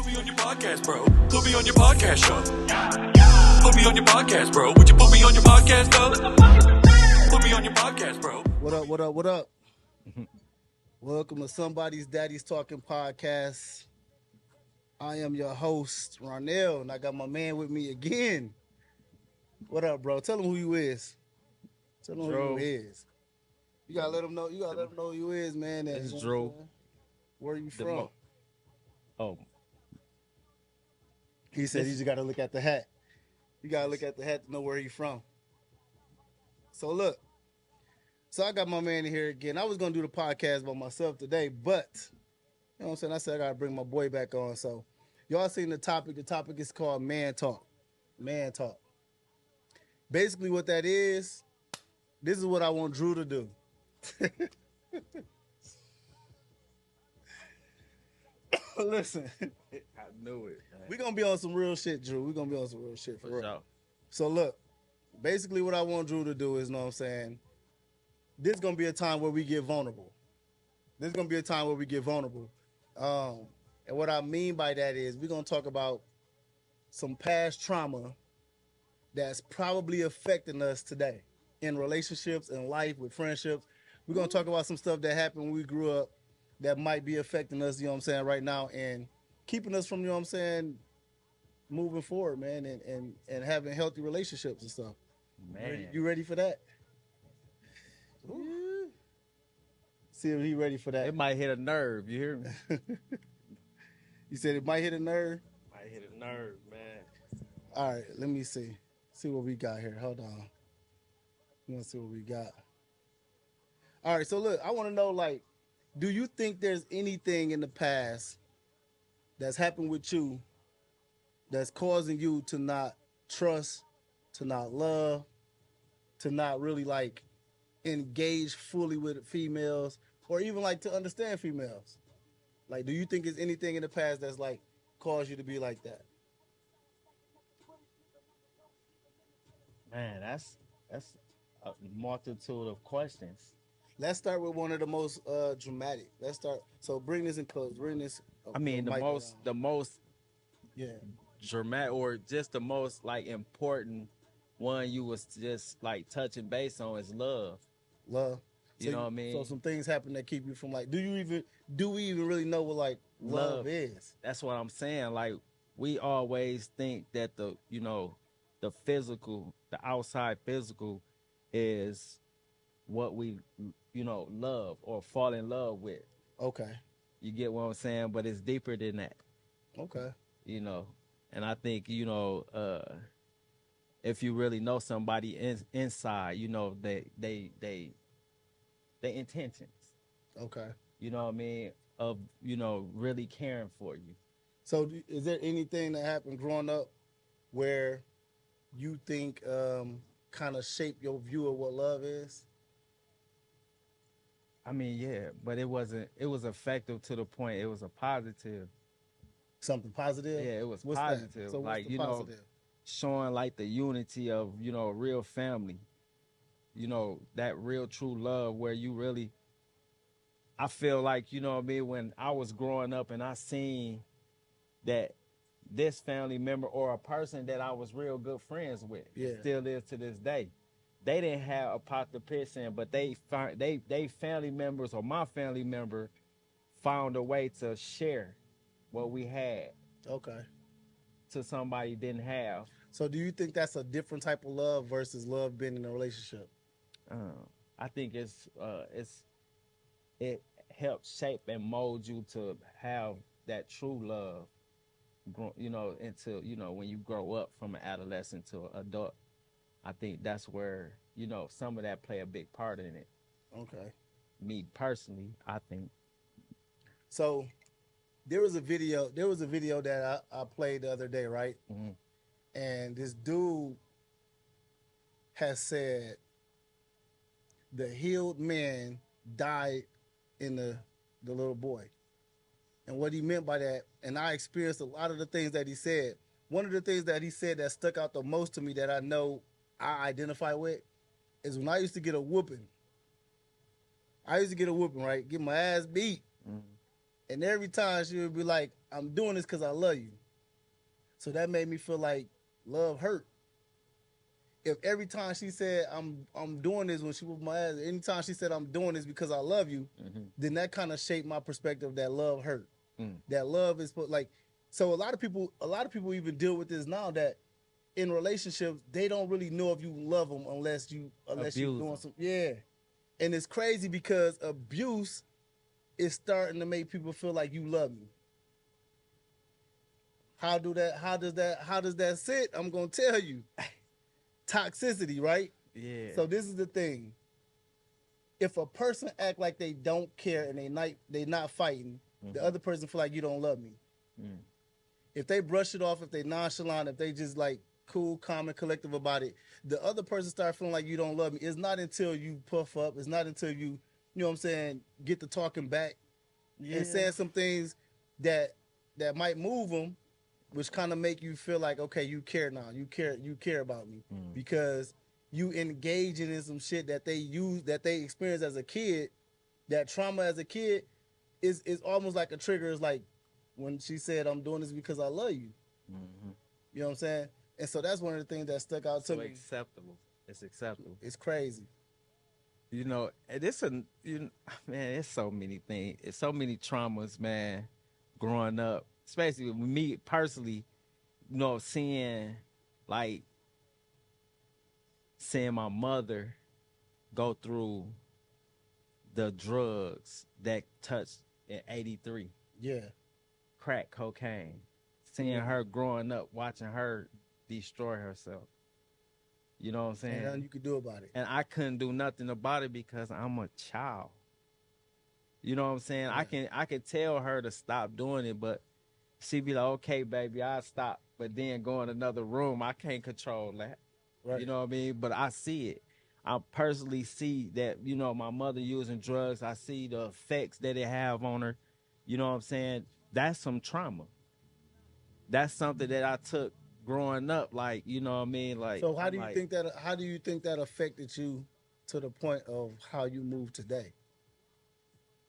Put me on your podcast, bro. Put me on your podcast show. Put me on your podcast, bro. Would you put me on your podcast, though? Put me on your podcast, bro. What up, what up, what up? Welcome to Somebody's Daddy's Talking Podcast. I am your host, Ronell, and I got my man with me again. What up, bro? Tell him who you is. Tell him Drew. who you is. You gotta let him know. You gotta let him know who you is, man. This is Drew. Where you from? Oh, He said you just gotta look at the hat. You gotta look at the hat to know where he from. So look. So I got my man in here again. I was gonna do the podcast by myself today, but you know what I'm saying? I said I gotta bring my boy back on. So y'all seen the topic. The topic is called Man Talk. Man Talk. Basically what that is, this is what I want Drew to do. Listen, I knew it. we're gonna be on some real shit, Drew. We're gonna be on some real shit for real. Sure. So look, basically what I want Drew to do is, you know what I'm saying, this is gonna be a time where we get vulnerable. This is gonna be a time where we get vulnerable. And what I mean by that is we're gonna talk about some past trauma that's probably affecting us today in relationships, in life, with friendships. We're gonna talk about some stuff that happened when we grew up that might be affecting us, you know what I'm saying, right now, and keeping us from, you know what I'm saying, moving forward, man, and having healthy relationships and stuff. Man. You ready for that? Ooh. See if he ready for that. It might hit a nerve, you hear me? You said it might hit a nerve? Might hit a nerve, man. All right, let me see. See what we got here. Hold on. We want to see what we got. All right, so look, I want to know, like, do you think there's anything in the past that's happened with you that's causing you to not trust, to not love, to not really, like, engage fully with females, or even, like, to understand females? Like, do you think there's anything in the past that's, like, caused you to be like that? Man, that's a multitude of questions. Let's start with one of the most dramatic. Let's start. So bring this in close. Bring this. I mean, the most Yeah. dramatic, or just the most like important one you was just like touching base on is love. Love. You know what I mean? So some things happen that keep you from, like, do we even really know what, like, love is? That's what I'm saying. Like, we always think that the physical, the outside physical is what we, love or fall in love with. Okay. You get what I'm saying? But it's deeper than that, Okay. And I think, if you really know somebody inside, they intentions, Okay. you know what I mean, of, really caring for you. So is there anything that happened growing up where you think kind of shaped your view of what love is? I mean, yeah, but it was effective to the point it was a positive. Something positive? Yeah, it was What's positive. That? So like, what's the positive? Showing like the unity of, a real family. That real true love where you really, I feel like, you know what I mean, when I was growing up and I seen that this family member or a person that I was real good friends with, still is to this day, they didn't have a pot to piss in, but they family members or my family member found a way to share what we had. Okay. To somebody didn't have. So do you think that's a different type of love versus love being in a relationship? I think it helps shape and mold you to have that true love, until, when you grow up from an adolescent to an adult. I think that's where, some of that play a big part in it. Okay. Me personally, I think. So there was a video that I played the other day, right? Mm-hmm. And this dude has said the healed man died in the little boy. And what he meant by that, and I experienced a lot of the things that he said. One of the things that he said that stuck out the most to me that I know I identify with is when I used to get a whooping. Right? Get my ass beat. Mm-hmm. And every time she would be like, I'm doing this because I love you. So that made me feel like love hurt. If every time she said I'm doing this when she was my ass, anytime she said I'm doing this because I love you, then that kind of shaped my perspective that love hurt. That love is like, so a lot of people even deal with this now, that in relationships they don't really know if you love them unless you're doing some, yeah. And it's crazy because abuse is starting to make people feel like you love me. How does that sit? I'm gonna tell you. Toxicity, right? Yeah. So this is the thing. If a person act like they don't care and they not fighting, the other person feel like you don't love me. If they brush it off, if they nonchalant, if they just like cool, calm, and collective about it, the other person start feeling like you don't love me. It's not until you puff up. It's not until you know what I'm saying, get to talking back and saying some things that might move them, which kind of make you feel like, okay, you care now. You care about me because you engaging in some shit that they experienced as a kid. That trauma as a kid is almost like a trigger. It's like when she said, "I'm doing this because I love you." You know what I'm saying? And so that's one of the things that stuck out to me. Acceptable. It's acceptable. It's crazy. You know, and man, it's so many things. It's so many traumas, man, growing up. Especially with me personally, you know, seeing my mother go through the drugs that touched in 83. Yeah. Crack cocaine. Seeing her growing up, watching her destroy herself. You know what I'm saying? And nothing you could do about it. And I couldn't do nothing about it because I'm a child. You know what I'm saying? Yeah. I can tell her to stop doing it, but she be like, okay, baby, I'll stop. But then go in another room. I can't control that. Right. You know what I mean? But I see it. I personally see that, you know, my mother using drugs. I see the effects that it have on her. You know what I'm saying? That's some trauma. That's something that I took growing up. Like, you know what I mean? Like, so how do you think that affected you to the point of how you move today?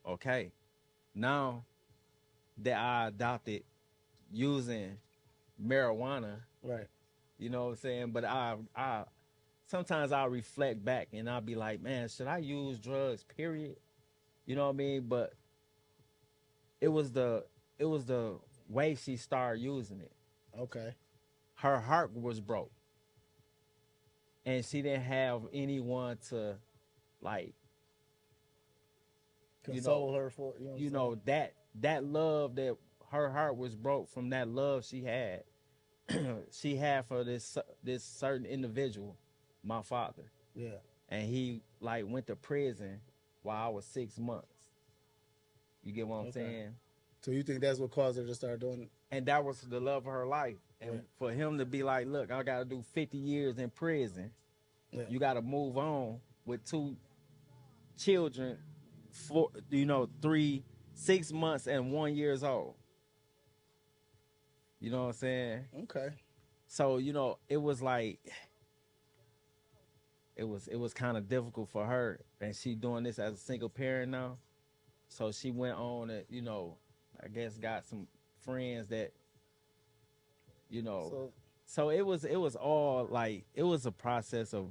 Okay. Now that I adopted using marijuana, right? You know what I'm saying? But I sometimes I'll reflect back and I'll be like, man, should I use drugs? Period. You know what I mean? But it was the way she started using it. Okay. Her heart was broke, and she didn't have anyone to like console her for. You know that love that. Her heart was broke from that love she had. She had for this certain individual, my father. Yeah. And he like went to prison while I was 6 months. You get what I'm saying? So you think that's what caused her to start doing it? And that was the love of her life. And for him to be like, look, I got to do 50 years in prison. Yeah. You got to move on with 2 children, 6 months and 1 year old. You know what I'm saying? Okay. So, you know, it was like, it was kind of difficult for her. And she doing this as a single parent now. So she went on and, you know, I guess got some friends that, you know. So it was all like, it was a process of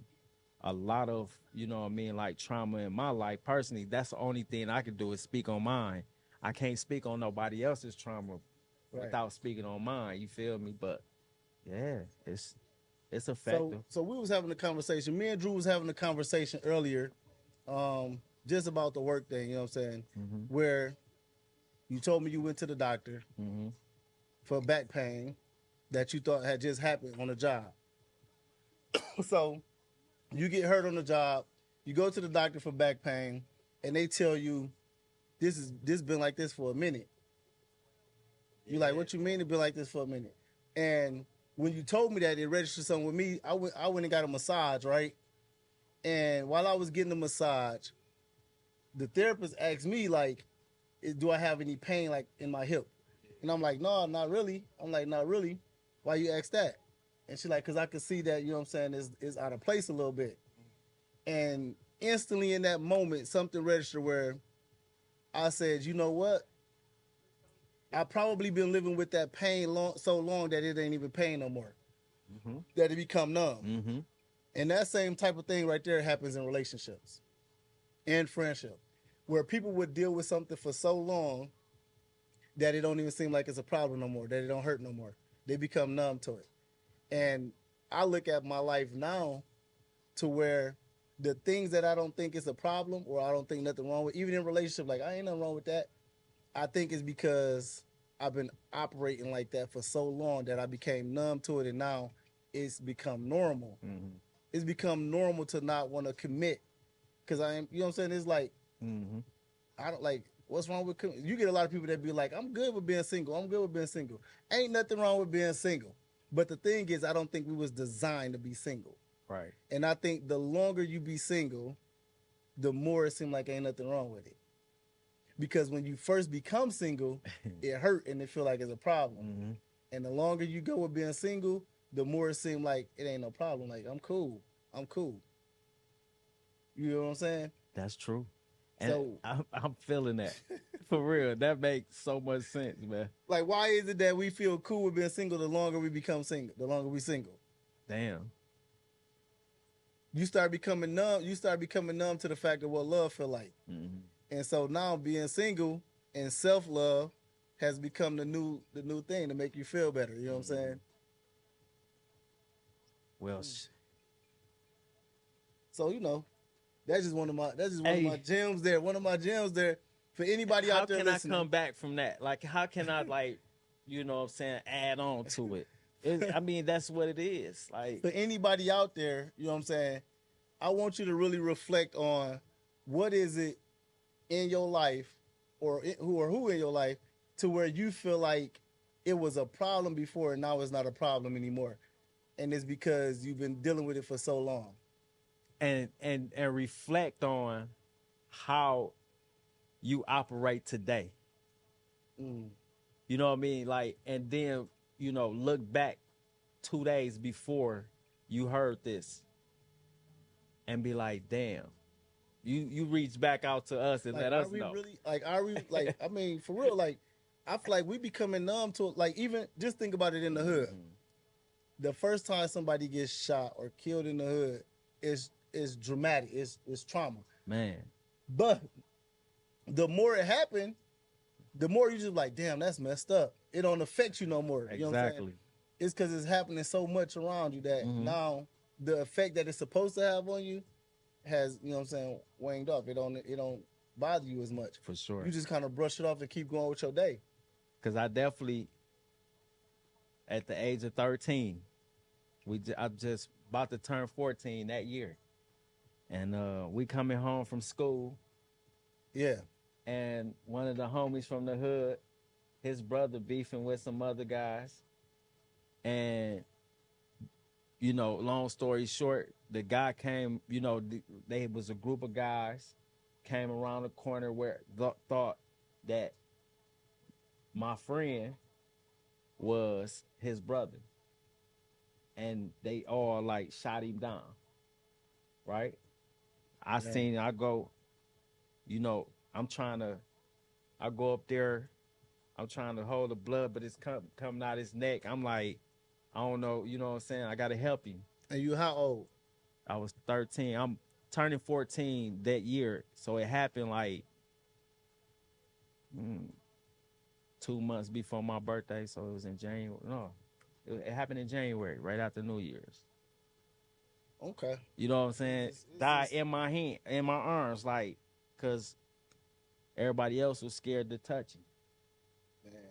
a lot of, you know what I mean, like trauma in my life. Personally, that's the only thing I can do is speak on mine. I can't speak on nobody else's trauma. Right. Without speaking on mine, you feel me? But yeah, it's effective. So we was having a conversation. Me and Drew was having a conversation earlier, just about the work thing. You know what I'm saying? Mm-hmm. Where you told me you went to the doctor for back pain that you thought had just happened on the job. So you get hurt on the job, you go to the doctor for back pain, and they tell you this been like this for a minute. You're like, what you mean it been like this for a minute? And when you told me that, it registered something with me. I went and got a massage, right? And while I was getting the massage, the therapist asked me, like, do I have any pain, like, in my hip? And I'm like, no, not really. I'm like, not really. Why you ask that? And she's like, because I could see that, you know what I'm saying, is out of place a little bit. And instantly in that moment, something registered where I said, you know what? I probably been living with that pain so long that it ain't even pain no more. Mm-hmm. That it become numb. Mm-hmm. And that same type of thing right there happens in relationships and friendship, where people would deal with something for so long that it don't even seem like it's a problem no more, that it don't hurt no more. They become numb to it. And I look at my life now to where the things that I don't think is a problem or I don't think nothing wrong with, even in relationship, like I ain't nothing wrong with that. I think it's because I've been operating like that for so long that I became numb to it, and now it's become normal. Mm-hmm. It's become normal to not want to commit because I am, you know what I'm saying? It's like, Mm-hmm. I don't like, what's wrong with, you get a lot of people that be like, I'm good with being single. I'm good with being single. Ain't nothing wrong with being single. But the thing is, I don't think we was designed to be single. Right. And I think the longer you be single, the more it seems like ain't nothing wrong with it. Because when you first become single, it hurt and it feel like it's a problem. Mm-hmm. And the longer you go with being single, the more it seems like it ain't no problem. Like, I'm cool. I'm cool. You know what I'm saying? That's true. And So- I'm feeling that. For real. That makes so much sense, man. Like, why is it that we feel cool with being single the longer we become single, the longer we single? Damn. You start becoming numb. You start becoming numb to the fact of what love feel like. Mm-hmm. And so now being single and self-love has become the new thing to make you feel better. You know what I'm saying? Well, So, you know, that's just one of my Hey. my gems there. One of my gems there for anybody how out there can listening. I come back from that? Like, how can I, like, you know what I'm saying, add on to it? I mean, that's what it is. Like, For anybody out there, you know what I'm saying? I want you to really reflect on what is it in your life or who in your life to where you feel like it was a problem before and now it's not a problem anymore. And it's because you've been dealing with it for so long. and reflect on how you operate today. Mm. You know what I mean? Like, and then, you know, look back 2 days before you heard this and be like, damn, you reach back out to us and Like, let are us we know. really are we like? I mean, for real, like I feel like we becoming numb to it. Like, even just think about it in the hood. The first time somebody gets shot or killed in the hood is dramatic. It's trauma. Man, But the more it happened, the more you just like, damn, that's messed up. It don't affect you no more. You know what I'm saying? exactly. It's because it's happening so much around you that Mhm. now the effect that it's supposed to have on you has, you know what I'm saying, waned off. It don't bother you as much. For sure. You just kind of brush it off and keep going with your day. Because I definitely, at the age of 13, I'm just about to turn 14 that year. And we coming home from school, Yeah. and one of the homies from the hood, his brother beefing with some other guys. And, you know, long story short, the guy came, you know, they was a group of guys, came around the corner where thought that my friend was his brother. And they all like shot him down. Right? I go, you know, I go up there, I'm trying to hold the blood, but it's coming out his neck. I'm like, I don't know, you know what I'm saying? I gotta help him. And you how old? I was 13. I'm turning 14 that year. So it happened like 2 months before my birthday. So it was in January. No, it happened in January, right after New Year's. Okay. You know what I'm saying? It's Died in my hand, in my arms, like, cause everybody else was scared to touch him. Man.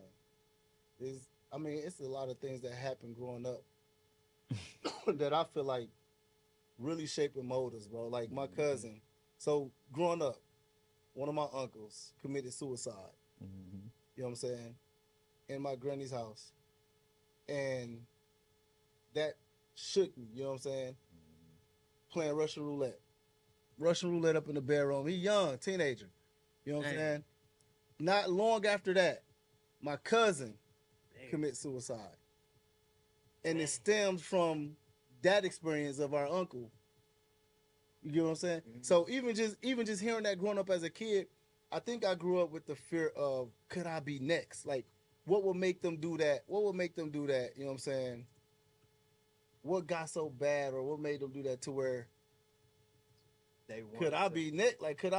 It's a lot of things that happen growing up that I feel like really shape and mold us, bro. Like my cousin. So growing up, one of my uncles committed suicide. Mm-hmm. You know what I'm saying? In my granny's house. And that shook me, you know what I'm saying? Playing Russian roulette. Russian roulette up in the bedroom. He young, teenager. You know what I'm Damn. saying? Not long after that, my cousin commit suicide. And it stems from that experience of our uncle. You get what I'm saying? Mm-hmm. So even just hearing that growing up as a kid, I think I grew up with the fear of, could I be next? Like, what would make them do that? What would make them do that? You know what I'm saying? What got so bad, or what made them do that to where They want could I to- be next? Could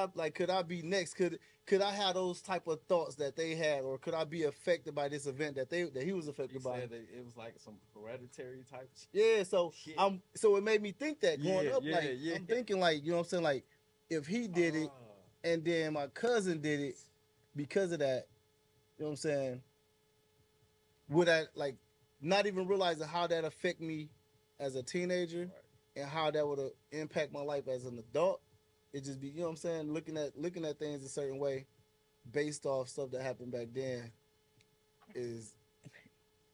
I be next? Could I have those type of thoughts that they had, or could I be affected by this event that he was You affected by? said that it was like some hereditary type shit. Yeah, so Yeah. so it made me think that growing Yeah, up, yeah, like yeah. I'm thinking like, you know what I'm saying, like if he did it Ah, and then my cousin did it because of that, you know what I'm saying? Would I like not even realizing how that affect me as a teenager Right. and how that would impact my life as an adult? It just be, you know what I'm saying, looking at things a certain way based off stuff that happened back then is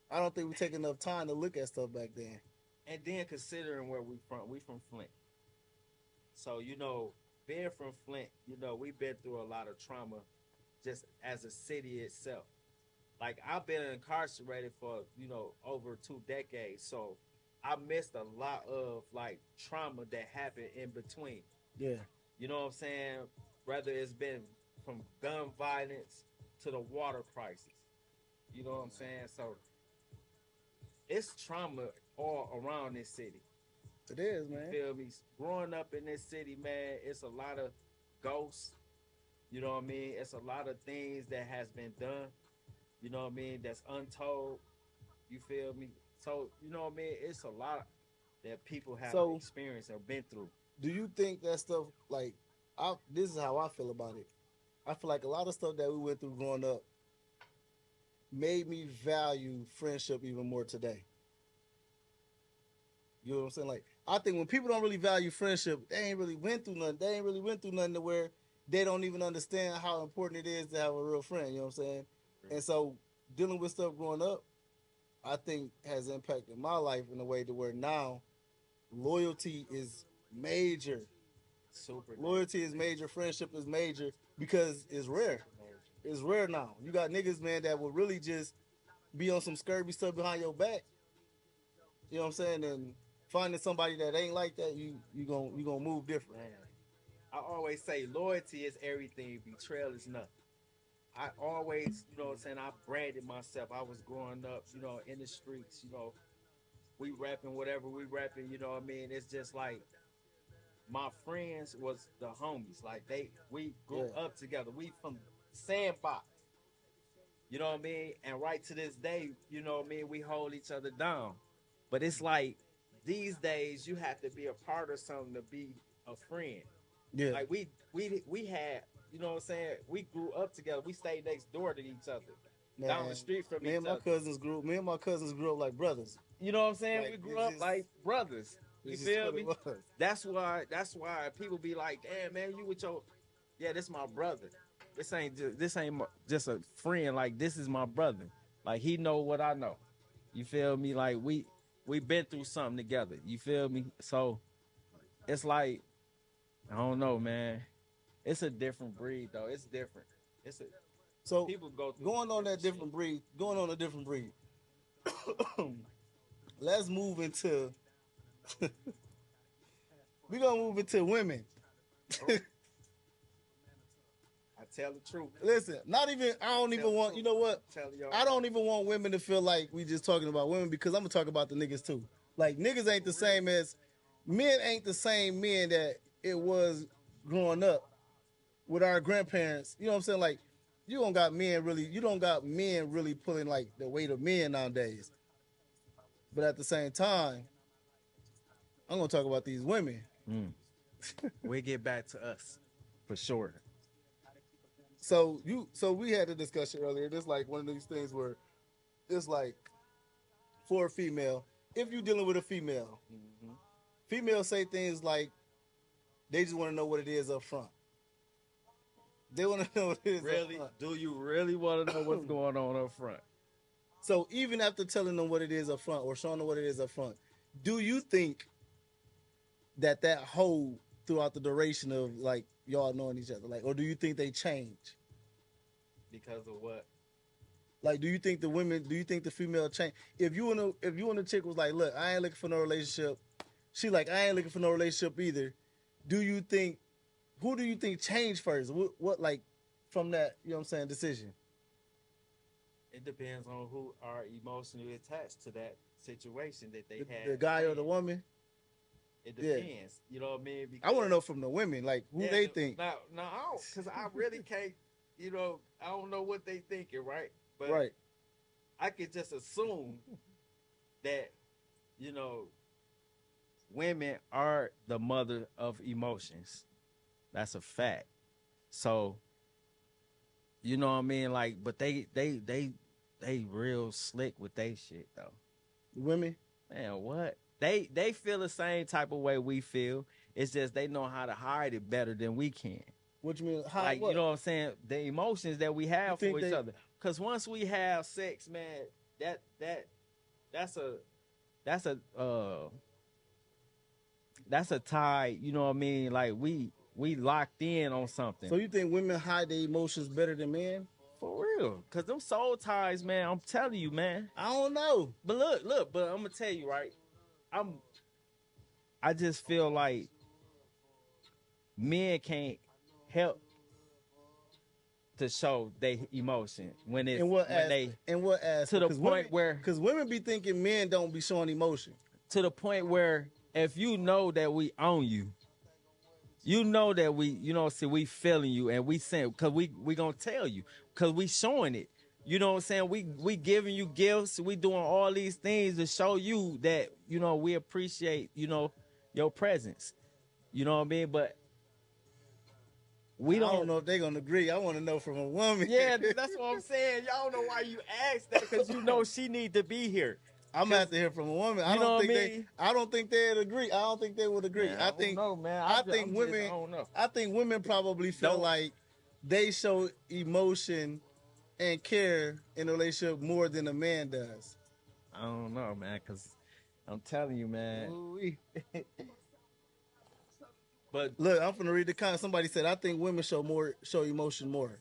I don't think we take enough time to look at stuff back then. And then considering where we from Flint. So, being from Flint, we've been through a lot of trauma just as a city itself. Like, I've been incarcerated for, over 2 decades. So I missed a lot of like trauma that happened in between. Yeah. You know what I'm saying? Whether it's been from gun violence to the water crisis. You know what I'm saying? So it's trauma all around this city. It is, man. Feel me? Growing up in this city, man, it's a lot of ghosts. You know what I mean? It's a lot of things that has been done. You know what I mean? That's untold. You feel me? So, you know what I mean? It's a lot that people have So- experienced or been through. Do you think that stuff like this is how I feel about it. I feel like a lot of stuff that we went through growing up made me value friendship even more today. You know what I'm saying? Like, I think when people don't really value friendship, they ain't really went through nothing. They ain't really went through nothing to where they don't even understand how important it is to have a real friend. You know what I'm saying? And so dealing with stuff growing up, I think has impacted my life in a way to where now loyalty is major. Super. Loyalty is major. Friendship is major because it's rare. It's rare now. You got niggas, man, that will really just be on some scurvy stuff behind your back. You know what I'm saying? And finding somebody that ain't like that, you gonna move different. Man, I always say loyalty is everything. Betrayal is nothing. I always, you know what I'm saying, I branded myself. I was growing up, in the streets, we rapping whatever we rapping, you know what I mean? It's just like my friends was the homies. Like we grew Yeah. up together. We from Sandbox. You know what I mean? And right to this day, you know what I mean, we hold each other down. But it's like these days you have to be a part of something to be a friend. Yeah. Like we had, you know what I'm saying? We grew up together. We stayed next door to each other, down the street from me each and my other. cousins grew up like brothers. You know what I'm saying? Like, We grew it's up just- like brothers. You It's just feel what me? it was. That's why people be like, "Damn, man, you with your, yeah, this my brother. This ain't just a friend. Like this is my brother. Like he know what I know. You feel me? Like we been through something together. You feel me? So it's like I don't know, man. It's a different breed though. It's different. So People go through going on a shit. different breed. Let's move into. We're gonna move into women. I tell the truth. Listen, I don't even want, you know what? Tell y'all. I don't even want women to feel like we just talking about women because I'm gonna talk about the niggas too. Like niggas ain't the same as men ain't the same men that it was growing up with our grandparents. You know what I'm saying? Like you don't got men really pulling like the weight of men nowadays. But at the same time, I'm gonna talk about these women. We get back to us for sure. So we had a discussion earlier. This like one of these things where it's like for a female, if you're dealing with a female, females say things like they just want to know what it is up front. They want to know what it is. Really? Up front. Do you really want to know what's going on up front? So even after telling them what it is up front or showing them what it is up front, do you think that hold throughout the duration of like y'all knowing each other? Like, or do you think they change? Because of what? Like, do you think the female change? If you and the chick was like, look, I ain't looking for no relationship. She like, I ain't looking for no relationship either. Who do you think changed first? What like from that, you know what I'm saying, decision? It depends on who are emotionally attached to that situation that they had. The guy or the woman. It Yeah. depends. You know what I mean? I want to know from the women, like who they think. Now, I don't, because I really can't. You know, I don't know what they thinking, right? But Right. I could just assume that, you know, women are the mother of emotions. That's a fact. So, you know what I mean? Like, but they real slick with they shit though. Women. Man, what? They feel the same type of way we feel. It's just they know how to hide it better than we can. What you mean? How, Like, what? you know what I'm saying? The emotions that we have You for think each they- other. Because once we have sex, man, that's a tie, you know what I mean? Like we locked in on something. So you think women hide their emotions better than men? For real. Cause them soul ties, man, I'm telling you, man. I don't know. But look, but I'm gonna tell you, right? I just feel like men can't help to show their emotion when it's In what when they in what aspect? to the point where because women be thinking men don't be showing emotion. to the point where if you know that we own you, you know that we, you know, see, we feeling you and we saying, cause we gonna tell you, cause we showing it. You know what I'm saying? We giving you gifts. We doing all these things to show you that, you know, we appreciate, you know, your presence. You know what I mean? But we I don't. don't know if they're gonna agree. I want to know from a woman. Yeah, that's what I'm saying. Y'all know why you asked that, cause you know she need to be here. I'm gonna have to hear from a woman. I You know don't what think I mean? I don't think they'd agree. I don't think they would agree. Man, I don't think know, man. I think women. I don't know. I think women probably feel Don't- like they show emotion and care in a relationship more than a man does. I don't know, man, cause I'm telling you, man. Ooh-wee. But Look, I'm gonna read the comment. Somebody said, "I think women show emotion more."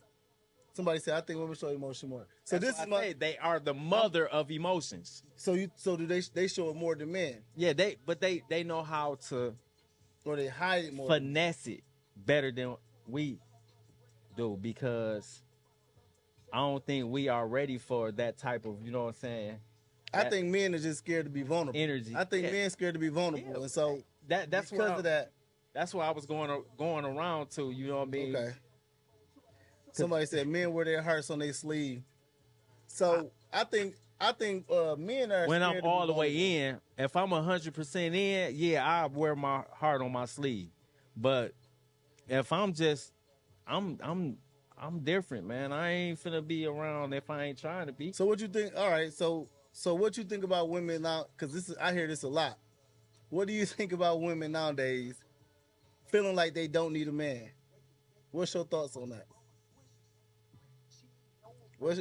Somebody said, "I think women show emotion more." So that's this why is I my. say they are the mother of emotions. So do they show it more than men, Yeah, they know how to or they hide it more? finesse it better than we do, because I don't think we are ready for that type of, you know what I'm saying, I that think men are just scared to be vulnerable. energy. I think Yeah. men scared to be vulnerable, Yeah. and so That's because what of that. that's what I was going around to, you know what I mean? Okay. Somebody said men wear their hearts on their sleeve. So I think men are When scared I'm to be all the way vulnerable. in, if I'm 100% in, yeah, I wear my heart on my sleeve. But if I'm just, I'm different, man. I ain't finna be around if I ain't trying to be. So what you think? All right. So what you think about women now? Because I hear this a lot. What do you think about women nowadays feeling like they don't need a man? What's your thoughts on that? What's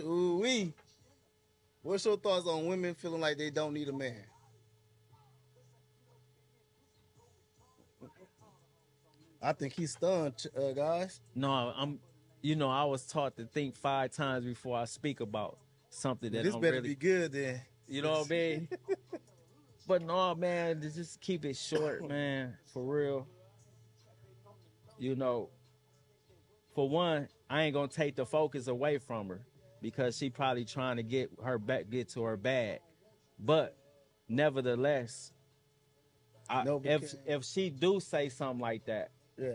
your thoughts on women feeling like they don't need a man? I think he's stunned, guys. No, I was taught to think 5 times before I speak about something that This I'm better really, be good then. you know what I mean? But no, man, just keep it short, man, for real. You know, for one, I ain't gonna take the focus away from her because she probably trying to get to her bag. But nevertheless, No, but if she do say something like that, Yeah.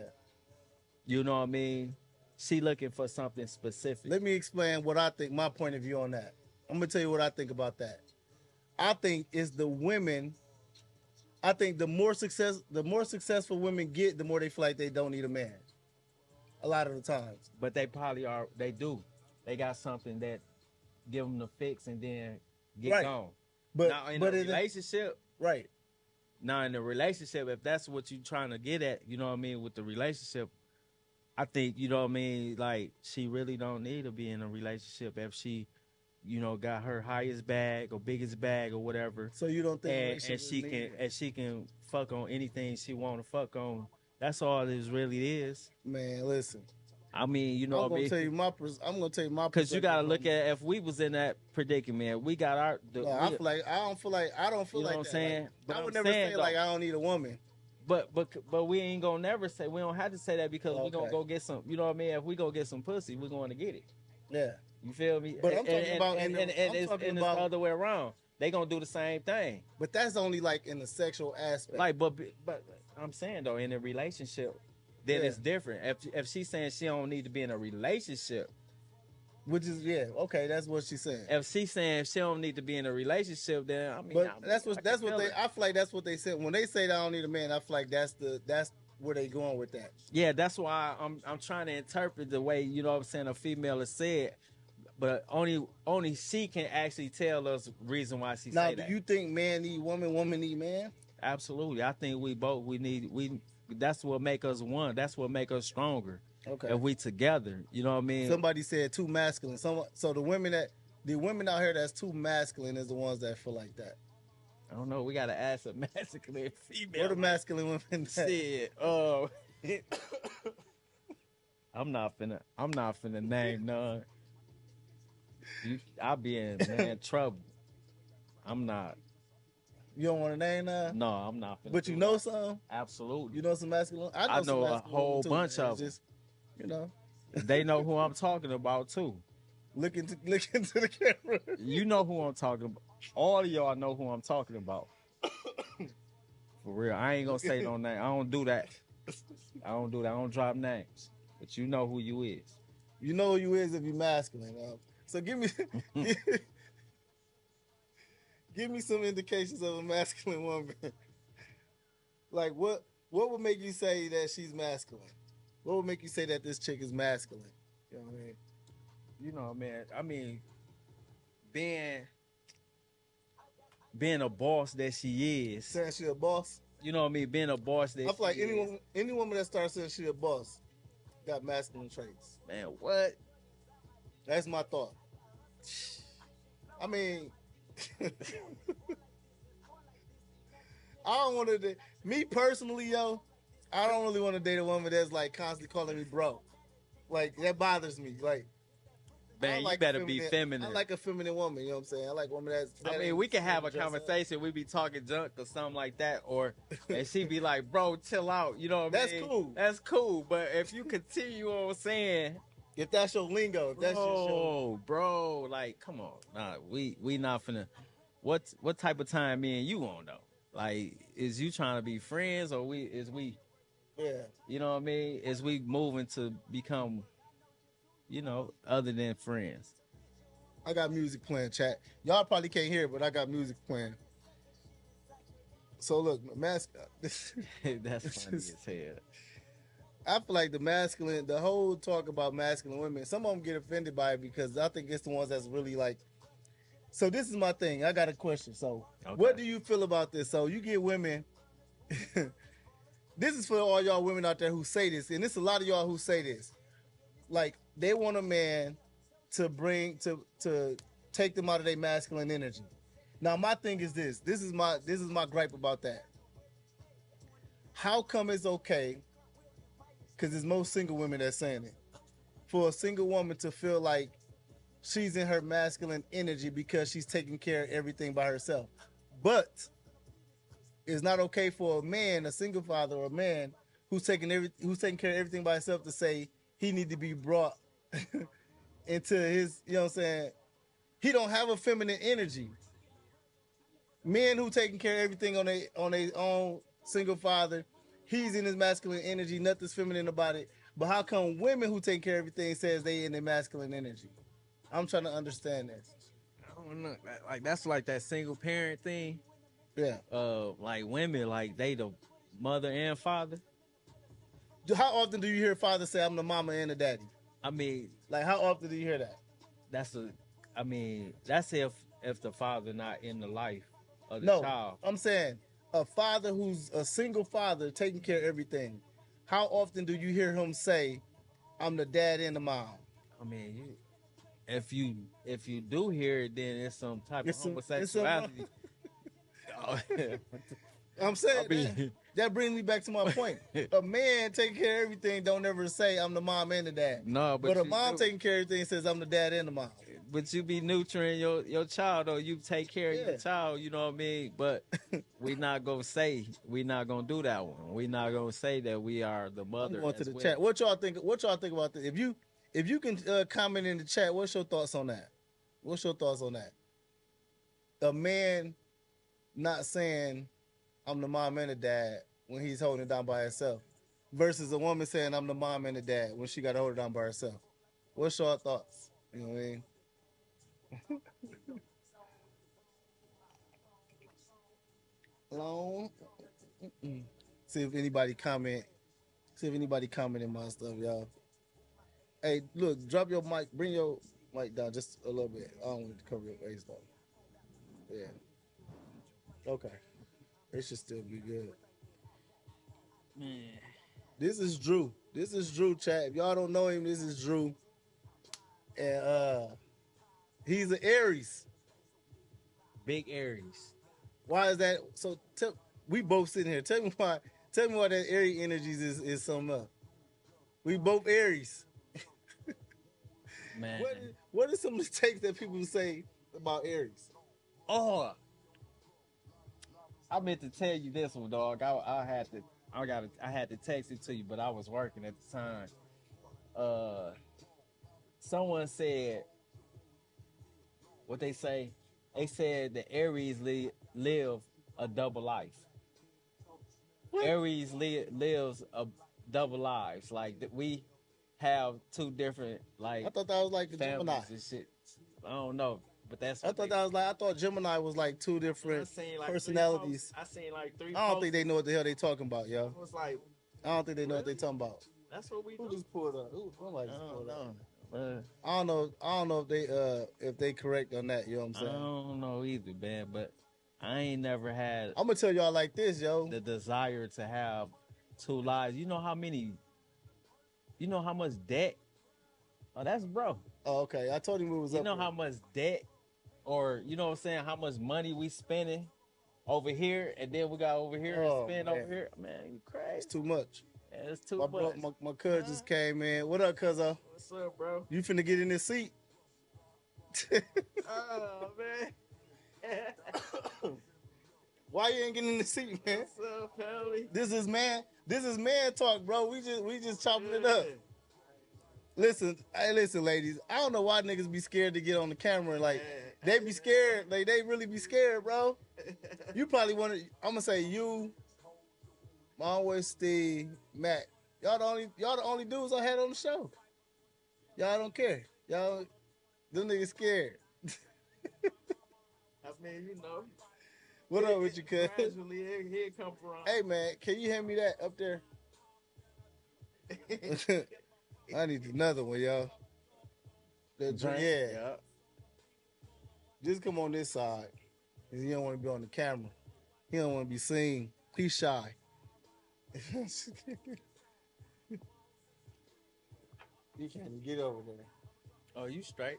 you know what I mean? She looking for something specific. Let me explain what I think, my point of view on that. I'm gonna tell you what I think about that. I think it's the women. I think the more successful women get, the more they feel like they don't need a man. A lot of the times. But they probably are. They do. They got something that give them the fix and then get Right. gone. But now in but a it- relationship, right. if that's what you're trying to get at, you know what I mean, with the relationship, I think, you know what I mean, like she really don't need to be in a relationship if she, you know, got her highest bag or biggest bag or whatever, So you don't think and relationship she is can needed? she can fuck on anything she want to fuck on. That's all it really is. Man, listen. I mean, you know I'm what I gonna mean. tell you my Because you got to perspective look on it. at, if we was in that predicament, we got our. No, I don't feel like You know like what I'm that. saying? Like, But I would I'm never saying, say like though, I don't need a woman. but we ain't gonna never say, we don't have to say that because we gonna Okay. go get some. You know what I mean? If we go get some pussy, we going to get it. Yeah. You feel me? But I'm talking about and, in the- and, I'm it's, talking and about- it's the other way around. They gonna do the same thing. But that's only like in the sexual aspect. Like, but I'm saying though, in a relationship, then Yeah. it's different. If she's saying she don't need to be in a relationship, Which is okay, that's what she's saying. if she's saying she don't need to be in a relationship, then I mean, But that's I what can feel they. it. I feel like that's what they said when they say that I don't need a man. I feel like that's where they going with that. Yeah, that's why I'm trying to interpret the way, you know what I'm saying, a female is said, but only she can actually tell us reason why she Now, say do that. you think man need woman, woman need man? Absolutely, I think we need. That's what make us one. That's what make us stronger. Okay. If we together, you know what I mean. Somebody said too masculine. So the women out here that's too masculine is the ones that feel like that. I don't know. We gotta ask a masculine female. What the masculine women? That? Shit. I'm not finna name none. I'll be in man trouble. I'm not. You don't want to name none? No, I'm not finna. But you do know that. some? Absolutely. You know some masculine? I I some know a masculine whole women too, bunch man. of It's them. just, you know, They know who I'm talking about too. look into the camera. You know who I'm talking about. All of y'all know who I'm talking about. For real. I ain't gonna say no name. I don't do that. I don't drop names. But you know who you is. You know who you is if you masculine. So give me give me some indications of a masculine woman. Like what would make you say that she's masculine? What would make you say that this chick is masculine? You know what I mean? You know, man. I mean, being a boss that she is. Saying she a boss? You know what I mean? Being a boss that I feel like she is. any woman that starts saying she a boss got masculine traits. Man, what? That's my thought. I mean, I don't want to. Me personally, yo, I don't really want to date a woman that's like constantly calling me bro. Like that bothers me. Like, I Man, you like better be feminine. I like a feminine woman. You know what I'm saying? I like a woman that's. I that mean, ain't we can have a dress up. conversation. We be talking junk or something like that, and she be like, "Bro, chill out." You know what I That's mean? cool. That's cool. But if you continue on saying, If that's your lingo, if that's your show. bro, like, come on, nah, we not finna. What type of time me and you on though? Like, is you trying to be friends or is we? Yeah. You know what I mean? Is we moving to become, other than friends? I got music playing, chat. Y'all probably can't hear it, but I got music playing. So look, That's funny as hell. I feel like the whole talk about masculine women, some of them get offended by it because I think it's the ones that's really like. So this is my thing. I got a question. So what Okay. do you feel about this? So you get women. This is for all y'all women out there who say this, and it's a lot of y'all who say this. Like they want a man to take them out of their masculine energy. Now my thing is this. This is my gripe about that. How come it's okay? Because there's most single women that's saying it. For a single woman to feel like she's in her masculine energy because she's taking care of everything by herself. But it's not okay for a man, a single father or a man who's taking care of everything by himself to say he need to be brought into his, you know what I'm saying? He don't have a feminine energy. Men who taking care of everything on their own, single father, he's in his masculine energy, nothing's feminine about it. But how come women who take care of everything says they in their masculine energy? I'm trying to understand this. I don't know. Like that's like that single parent thing. Yeah. Like women, like they the mother and father. How often do you hear father say, I'm the mama and the daddy? I mean, Like, how often do you hear that? that's if the father not in the life of the No, child. I'm saying a father who's a single father taking care of everything. How often do you hear him say, I'm the dad and the mom? I mean, if you do hear it, then it's some type It's of some- homosexuality. I'm saying I mean- that brings me back to my point. A man taking care of everything don't ever say, I'm the mom and the dad. No, But a you mom do- taking care of everything says, I'm the dad and the mom. But you be nurturing your child, or you take care of Yeah. your child. You know what I mean? But we not gonna do that one. We not gonna say that we are the I'm mother. going to as the well. chat. What y'all think about this? If you can comment in the chat, what's your thoughts on that? What's your thoughts on that? A man not saying I'm the mom and the dad when he's holding it down by herself, versus a woman saying I'm the mom and the dad when she got to hold it down by herself. What's your thoughts? You know what I mean? Hello. See if anybody comment. See if anybody comment in my stuff, y'all. Hey, look, drop your mic. Bring your mic down just a little bit. I don't want to cover your face though. Yeah. Okay. It should still be good. Man. This is Drew. This is Drew, chat. If y'all don't know him, this is Drew. And he's an Aries. Big Aries. Why is that? So we both sitting here. Tell me why that Aries energies is something up. We both Aries. Man. What are some mistakes that people say about Aries? Oh, I meant to tell you this one, dog. I had to text it to you, but I was working at the time. Someone said what they say. They said the Aries live a double life. What? Aries lives a double lives. Like that we have two different like I thought that was like the families Gemini. and shit. I don't know, but that's I thought Gemini was like two different personalities. I seen like three. I don't think they know what the hell they talking about, yo. It was like I don't think they know what they talking about. that's what we Who do. just pulled up? Somebody I just don't pulled up. know. I don't know if they correct on that, you know what I'm I saying? don't know either, man. But I ain't never had I'm gonna tell y'all like this, yo. the desire to have two lives. You know how many? You know how much debt? Oh, that's bro. Oh, okay. I told him it was You up know there. how much debt, or you know what I'm saying? How much money we spending over here, and then we got over here Oh, and spend man. over here. Man, you It's crazy? too much. Yeah, it's too My much. my cousin just came in. What up, cuzzo? What's up, bro? You finna get in this seat? Oh man. Why you ain't getting in the seat, man? What's up, Pelly? This is man talk, bro. We just chopping it up. Listen, ladies. I don't know why niggas be scared to get on the camera. Like they be scared. Like they really be scared, bro. You probably want to. I'm gonna say you, Always Steve, Matt. Y'all the only dudes I had on the show. Y'all don't care. Y'all, them niggas scared. I mean, you know. What up with you, cuz? Gradually, he'll come around. Hey man, can you hand me that up there? I need another one, y'all. The drink, yeah. Just come on this side. Cause he don't want to be on the camera. He don't want to be seen. He's shy. You can't get over there. Oh, you straight?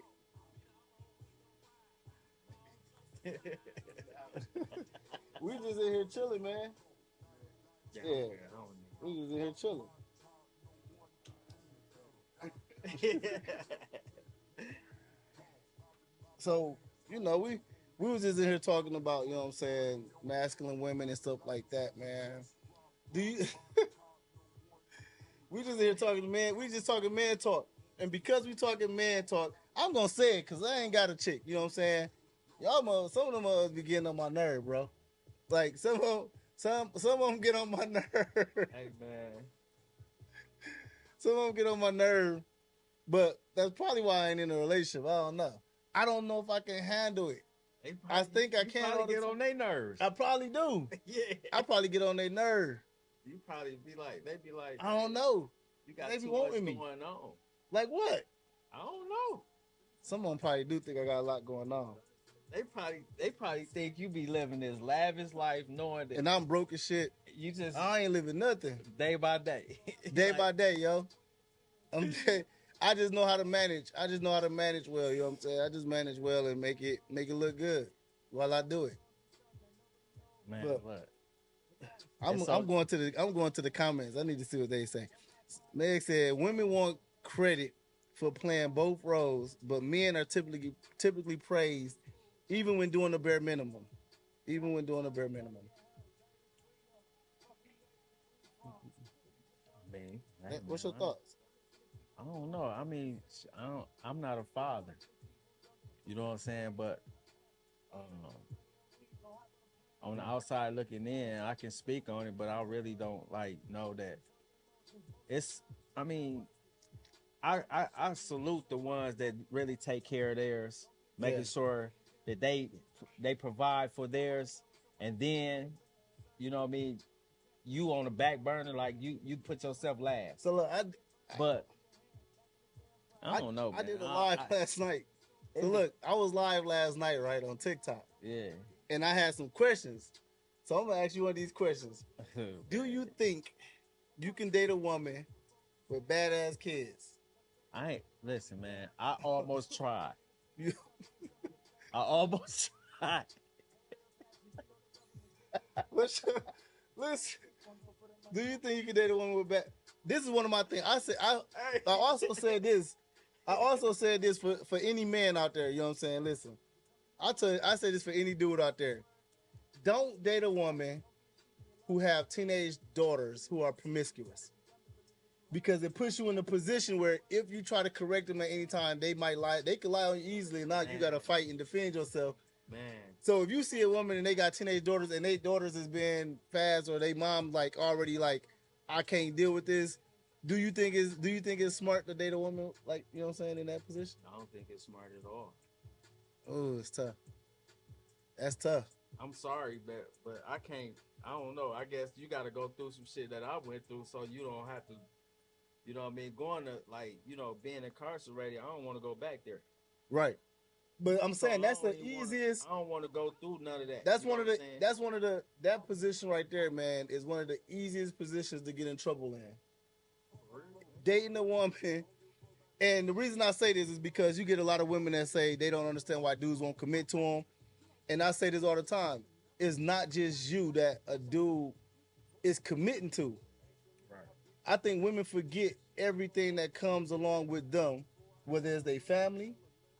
We just in here chilling, man. Yeah. We just in here chilling. So, you know, we was just in here talking about, you know what I'm saying, masculine women and stuff like that, man. Do you we just in here talking man, we just talking man talk. And because we talking man talk, I'm gonna say it because I ain't got a chick, you know what I'm saying? Some of them be getting on my nerve, bro. Like some of them get on my nerve. Hey man. Some of them get on my nerve. But that's probably why I ain't in a relationship. I don't know. I don't know if I can handle it. I think I you can probably all the get time. on their nerves. I probably do. Yeah. I probably get on their nerve. You probably be like, they be like, I don't know. you got they be too much wanting me. going on. Like what? I don't know. Some of them probably do think I got a lot going on. They probably think you be living this lavish life, knowing that And I'm broke as shit. you just I ain't living nothing. day by day. Day Like, by day, yo. I just know how to manage. I just know how to manage well, you know what I'm saying? I just manage well and make it look good while I do it. man, Look. what? I'm going to the comments. I need to see what they say. Meg said women want credit for playing both roles, but men are typically praised even when doing the bare minimum. Even when doing the bare minimum. Man, What's your thoughts? I don't know. I mean, I'm not a father. You know what I'm saying? But um, on the outside looking in, I can speak on it, but I really don't like know that it's. I mean, I salute the ones that really take care of theirs, Yeah. making sure that they provide for theirs, and then you know what I mean. You on the back burner, like you put yourself last. So look, But I don't know, I man. did a live last night. So look, I was live last night, right, on TikTok, Yeah. and I had some questions. So I'm gonna ask you one of these questions. Do you think you can date a woman with badass kids? I ain't listen, man. I almost tried. You, I almost tried. listen. Do you think you can date a woman with bad? This is one of my things. I also said this. I also said this for any man out there. You know what I'm saying? Listen, I say this for any dude out there. Don't date a woman who have teenage daughters who are promiscuous, because it puts you in a position where if you try to correct them at any time, they might lie. They could lie on you easily, and now you got to fight and defend yourself. Man. So if you see a woman and they got teenage daughters and they daughters is being fast, or they mom like already like, I can't deal with this. Do you think it's smart to date a woman like, you know what I'm saying, in that position? I don't think it's smart at all. Oh, it's tough. That's tough. I'm sorry, but I can't. I don't know. I guess you got to go through some shit that I went through, so you don't have to. You know what I mean? Going to being incarcerated. I don't want to go back there. Right. But I'm saying that's the I easiest. don't want to go through none of that. That's one of the. That's one of the. That position right there, man, is one of the easiest positions to get in trouble in. Dating a woman, and the reason I say this is because you get a lot of women that say they don't understand why dudes won't commit to them, and I say this all the time. It's not just you that a dude is committing to. Right. I think women forget everything that comes along with them, whether it's their family,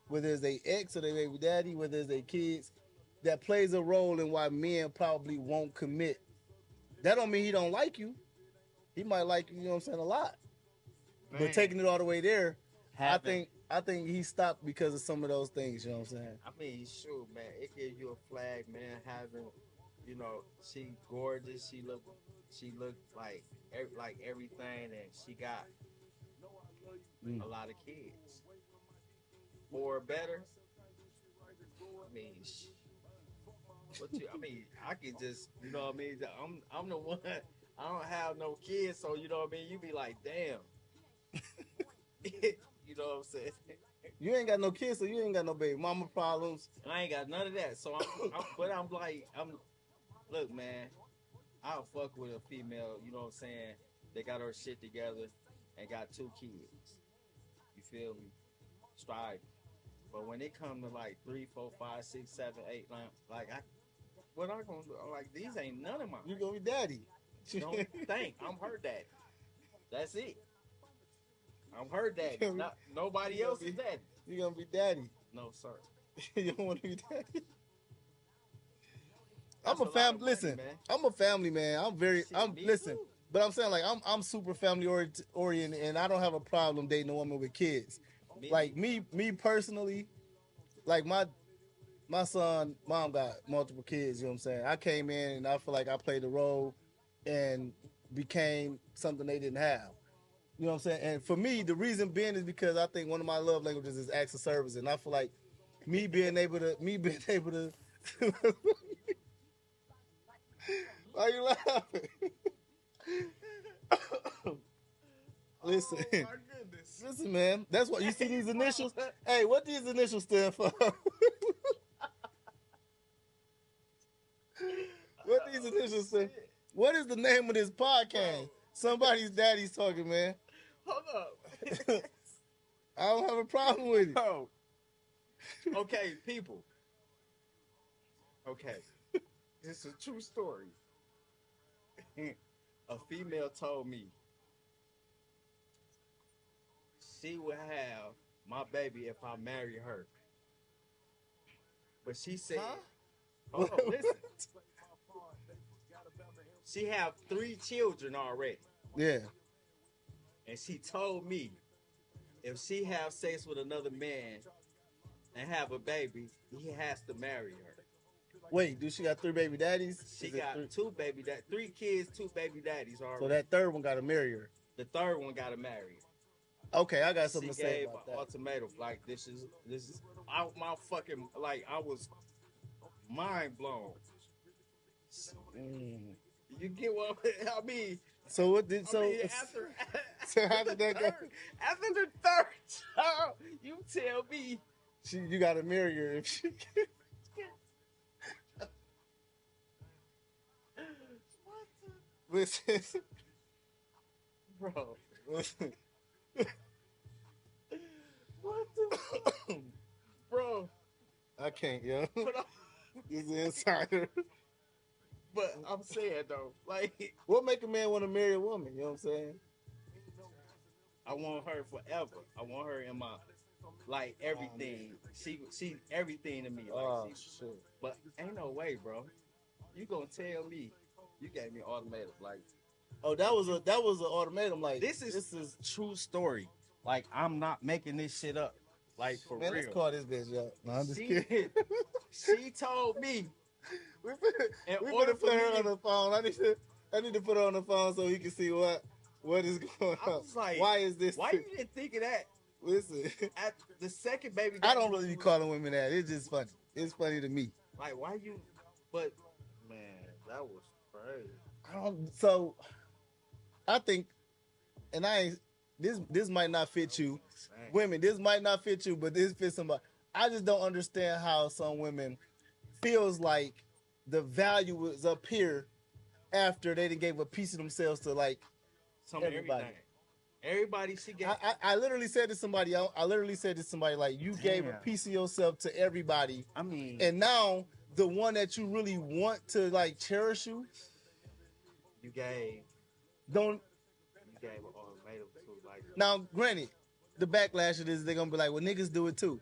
whether it's their ex or their baby daddy, whether it's their kids, that plays a role in why men probably won't commit. That don't mean he don't like you. He might like you, you know what I'm saying, a lot. Man. But taking it all the way there, I think he stopped because of some of those things, you know what I'm saying? I mean, sure, man. It gives you a flag, man, having, she gorgeous. She look like everything, and she got a lot of kids. Or better. I can just, you know what I mean? I'm the one. I don't have no kids, so you know what I mean. You be like, damn. You know what I'm saying? You ain't got no kids, so you ain't got no baby mama problems. I ain't got none of that. So look, man, I'll fuck with a female, you know what I'm saying, that got her shit together and got 2 kids. You feel me? Striving. But when it come to like 3, 4, 5, 6, 7, 8, 9, like what I gonna do? Like, these ain't none of mine. You gonna be daddy. Don't think I'm her daddy. That's it. I'm her daddy. Nobody else is daddy. You gonna be daddy. No, sir. You don't want to be daddy. That's I'm a family. Listen, man. I'm a family man. Listen, too. but I'm saying, like, I'm super family oriented, and I don't have a problem dating a woman with kids. Like me personally, like my son, mom got multiple kids. You know what I'm saying? I came in and I feel like I played the role and became something they didn't have. You know what I'm saying? And for me, the reason being is because I think one of my love languages is acts of service, and I feel like me being able to. Why you laughing? Listen, Oh my goodness. listen, man. That's what you see these initials. Hey, what these initials stand for? What these initials stand? What is the name of this podcast? Somebody's daddy's talking, man. Hold up. I don't have a problem with it. Oh. Okay, people. Okay. This is a true story. A female told me she would have my baby if I marry her. But she said, hold on, listen. She have 3 children already. Yeah. And she told me if she have sex with another man and have a baby, he has to marry her. Wait, do she got 3 baby daddies? She Is it got 3 kids, 2 baby daddies already. So that third one got to marry her. The third one got to marry her. Okay, I got something She to say gave about an that. ultimatum. Like this is out my fucking like I was mind blown. Mm. You get what I mean? So what did I mean, so how did that go? After the third child, you tell me. You got to marry her if she. Listen, Bro, listen. what the bro? I can't, yo. But, This is insider. but I'm saying though, like What make a man want to marry a woman? You know what I'm saying? I want her forever. I want her in my like everything. She everything to me. Like, Oh she, shit. but ain't no way, bro. You gonna tell me you gave me an ultimatum like Oh, that was an ultimatum. Like this is true story. Like I'm not making this shit up. Like for man, real. let's call this bitch, yo. No, I'm just She, kidding. she told me we in better order put for her me on to- the phone. I need to put her on the phone so he can see what is going I on. was like, Why is this? why you didn't think of that Listen, at the second baby? I don't really be calling women that. It's just funny. It's funny to me. Like why you? But man, that was crazy. So I think, and I ain't. This might not fit you, Man. women. This might not fit you, but this fits somebody. I just don't understand how some women feels like the value was up here after they done gave a piece of themselves to like Some of Everybody. everything. Everybody she gave. I literally said to somebody, I literally said to somebody, like, you gave a Damn. piece of yourself to everybody, I mean, and now the one that you really want to like cherish you, you gave don't. an ultimatum to like. Now, granted, the backlash of this, they're gonna be like, well, niggas do it too.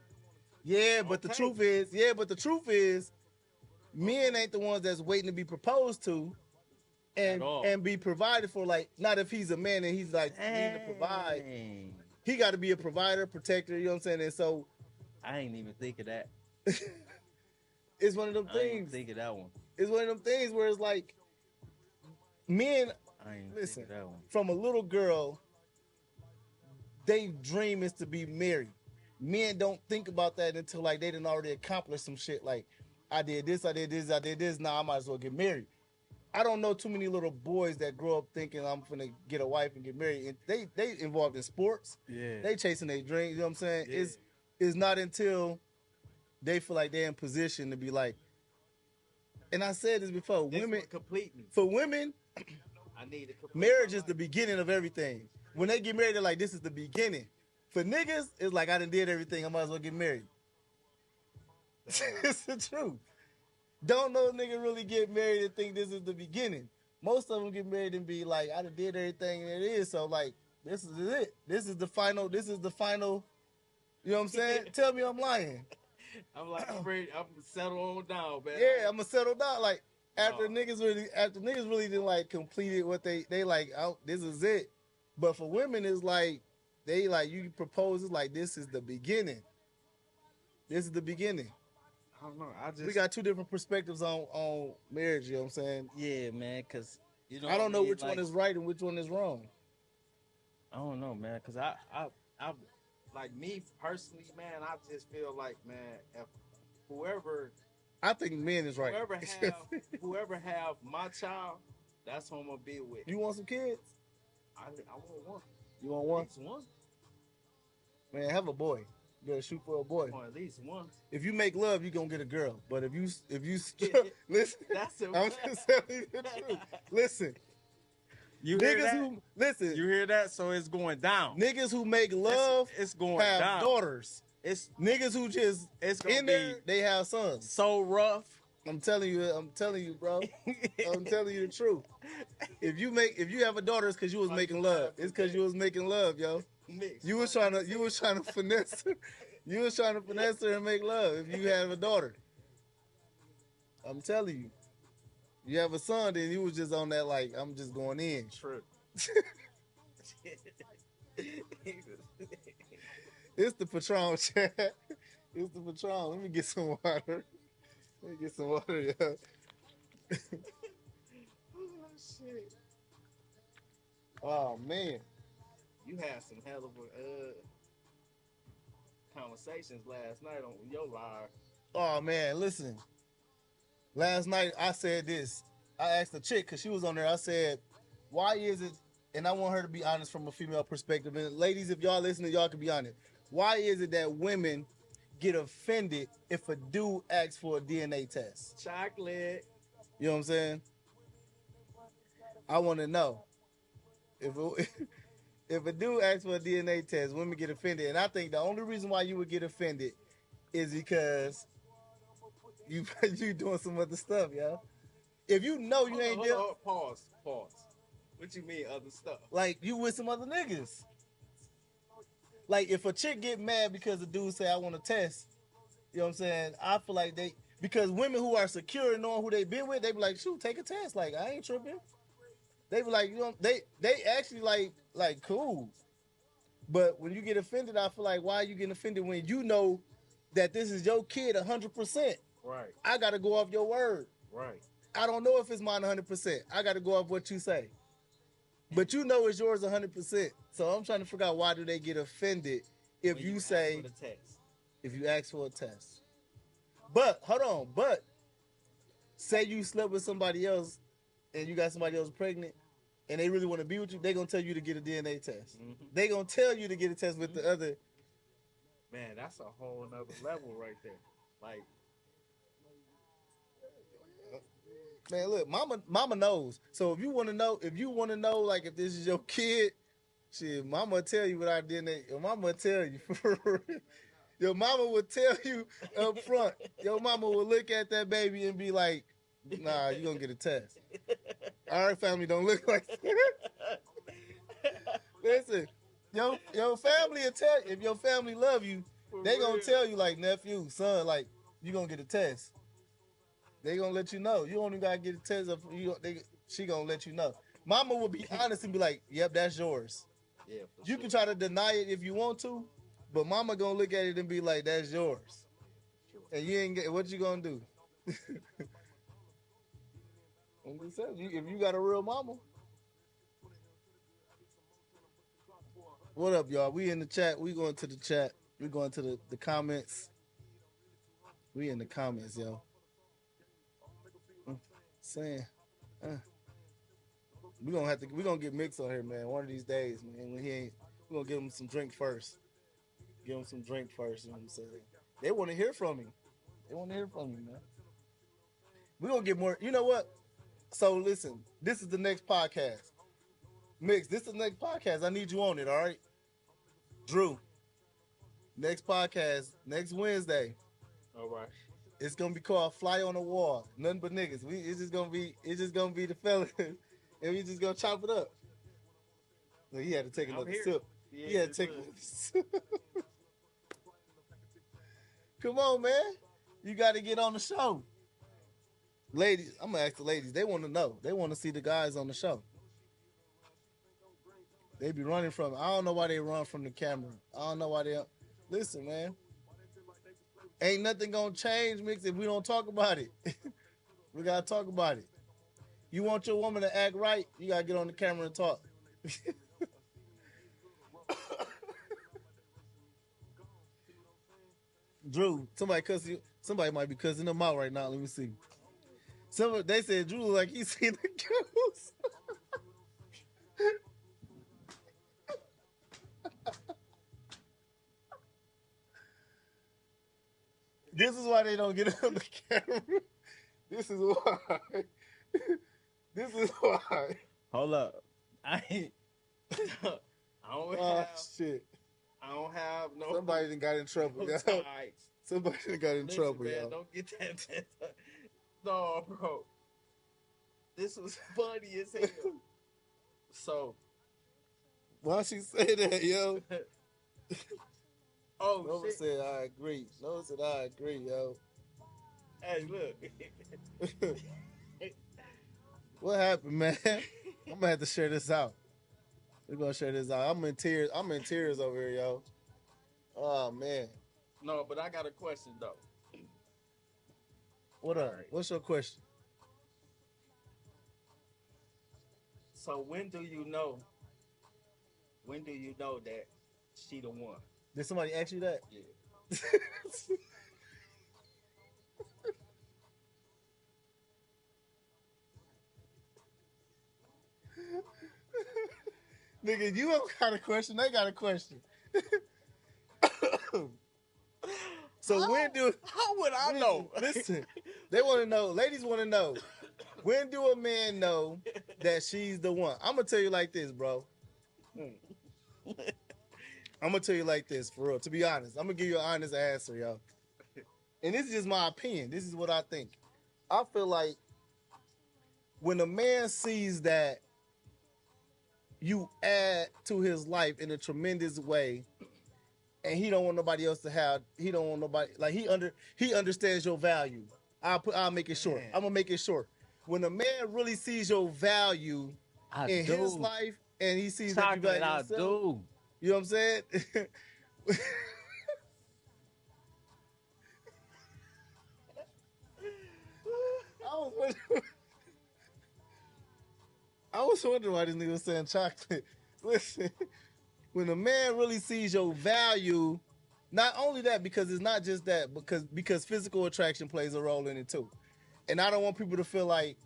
Yeah, but the Okay. truth is, men ain't the ones that's waiting to be proposed to At all. and be provided for. Like, not if he's a man and he's like needing to provide. Dang. He got to be a provider, protector. You know what I'm saying? And so I ain't even think of that. it's one of them I ain't even things. think of that one. It's one of them things where it's like men I ain't Listen. think of that one. from a little girl, they dream is to be married. Men don't think about that until like they done already accomplished some shit. Like, I did this, I did this, I did this. Now I might as well get married. I don't know too many little boys that grow up thinking I'm finna get a wife and get married. And they involved in sports. Yeah. They chasing their dreams. You know what I'm saying? Yeah. It's not until they feel like they're in position to be like. And I said this before. This Women, one complete me. for women, I need to complete marriage my is the life. beginning of everything. When they get married, they're like, this is the beginning. For niggas, it's like, I done did everything. I might as well get married. Damn. It's the truth. Don't no nigga really get married and think this is the beginning. Most of them get married and be like, I done did everything and it is. So like, this is it. This is the final. You know what I'm saying? Tell me I'm lying. I'm like, I'm ready. I'm settle on down, man. Yeah, I'm gonna settle down. Like after No. niggas really didn't like completed what they like. Oh, this is it. But for women, it's like they like you propose. It's like this is the beginning. This is the beginning. I don't know. I just We got two different perspectives on marriage. You know what I'm saying? yeah, man. Cause you know, I don't know mean? which Like, one is right and which one is wrong. I don't know, man. Cause I like me personally, man. I just feel like, man, if whoever I think men is right. whoever have my child, that's who I'm gonna be with. You want some kids? I want one. You want At one? least one. Man, have a boy. You gotta shoot for a boy. Or at least one. If you make love, you gonna get a girl. But if you listen, That's a I'm just telling you the truth. Listen, You hear niggas that? who listen, You hear that? So it's going down. niggas who make love It's going have down. daughters. It's Niggas who just It's gonna in there, they have sons. so rough. I'm telling you, bro. I'm telling you the truth. If you have a daughter, it's because you was making love. It's because you was making love, yo. Mixed. You was trying to finesse. You was trying to finesse her and make love. If you have a daughter, I'm telling you, you have a son, then you was just on that like I'm just going in. True. It's the Patron, chat. It's the Patron. Let me get some water. Let me get some water, yo. Oh, shit. Oh, man. You had some hell of a conversations last night on your live. Oh, man, listen. Last night, I said this. I asked a chick, because she was on there. I said, why is it, and I want her to be honest from a female perspective. And ladies, if y'all listening, y'all can be honest. Why is it that women get offended if a dude asks for a DNA test? Chocolate. You know what I'm saying? I want to know. If a dude asks for a DNA test, women get offended. And I think the only reason why you would get offended is because you doing some other stuff, yo. If you know you ain't doing, Pause. What you mean other stuff? like, you with some other niggas. Like, if a chick get mad because a dude say, I want to test, you know what I'm saying? I feel like because women who are secure in knowing who they been with, they be like, shoot, take a test. Like, I ain't tripping. They be like, you know, they actually like cool. But when you get offended, I feel like, why are you getting offended when you know that this is your kid 100%? Right. I got to go off your word. Right. I don't know if it's mine 100%. I got to go off what you say. But you know it's yours 100%. So I'm trying to figure out, why do they get offended if When you ask say, for the text. if you ask for a test? But, hold on, say you slept with somebody else and you got somebody else pregnant and they really want to be with you, they going to tell you to get a DNA test. Mhm. They going to tell you to get a test with the other. Man, that's a whole nother level right there. Like, Man, look, mama knows. So if you want to know, like, if this is your kid, shit, mama will tell you what I did. Your mama will tell you. Your mama will tell you up front. Your mama will look at that baby and be like, nah, you going to get a test. Our family don't look like that. Listen, your family will tell you, if your family love you, they going to tell you, like, nephew, son, like, you going to get a test. They going to let you know. You don't even got to get a test. She going to let you know. Mama will be honest and be like, yep, that's yours. yeah, for You sure. can try to deny it if you want to, but mama going to look at it and be like, that's yours. And you ain't get, what you going to do? I'm just saying, if you got a real mama. What up, y'all? We in the chat. We going to the chat. We going to the comments. We in the comments, yo. Saying, we gonna get Mix on here, man. One of these days, man. When he ain't, we gonna give him some drink first. Give him some drink first. You know what I'm saying? They want to hear from me. They want to hear from me, man. We gonna get more. You know what? So listen, this is the next podcast. Mix, this is the next podcast. I need you on it, all right? Drew, next podcast, next Wednesday. All right. It's gonna be called Fly on the Wall. Nothing but niggas. It's just gonna be the fellas, and we just gonna chop it up. Look, he had to take I'm another here. sip. Yeah, He had to it's take good. another sip. Come on, man. You got to get on the show. Ladies, I'm gonna ask the ladies. They want to know. They want to see the guys on the show. They be running from it. I don't know why they run from the camera. I don't know why they. Listen, man. Ain't nothing gonna change, Mix, if we don't talk about it. We gotta talk about it. You want your woman to act right, you gotta get on the camera and talk. Drew, somebody cuss you. Somebody might be cussing them out right now. Let me see. They said Drew look like he's seen the ghost. This is why they don't get on the camera. This is why. This is why. Hold up. I don't Oh have. shit! I don't have no. Somebody done got in trouble. no Yo. tights. Somebody done got in Listen, trouble, man, yo. don't get that. No, bro. This was funny as hell. So, Why she say that, yo? oh Nova shit. said I agree. Nova said I agree, yo. Hey, look. What happened, man? I'm gonna have to share this out. We're gonna share this out. I'm in tears over here, yo. Oh man. No, but I got a question though. What up? Alright. What's your question? So when do you know? When do you know that she the one? Did somebody ask you that? Yeah. Nigga, you don't got a question. They got a question. So when do How would I know? Listen, they want to know. Ladies want to know. When do a man know that she's the one? I'm gonna tell you like this, bro. I'm gonna tell you like this, for real. To be honest, I'm gonna give you an honest answer, yo. And this is just my opinion. This is what I think. I feel like when a man sees that you add to his life in a tremendous way, and he don't want nobody else to have. He don't want nobody like he understands your value. I'll make it short. I'm gonna make it short. When a man really sees your value I in do. his life, and he sees that you Chocolate, value I yourself, do. you know what I'm saying? I was wondering why this nigga was saying chocolate. Listen, when a man really sees your value, not only that, because it's not just that, because physical attraction plays a role in it too. And I don't want people to feel like,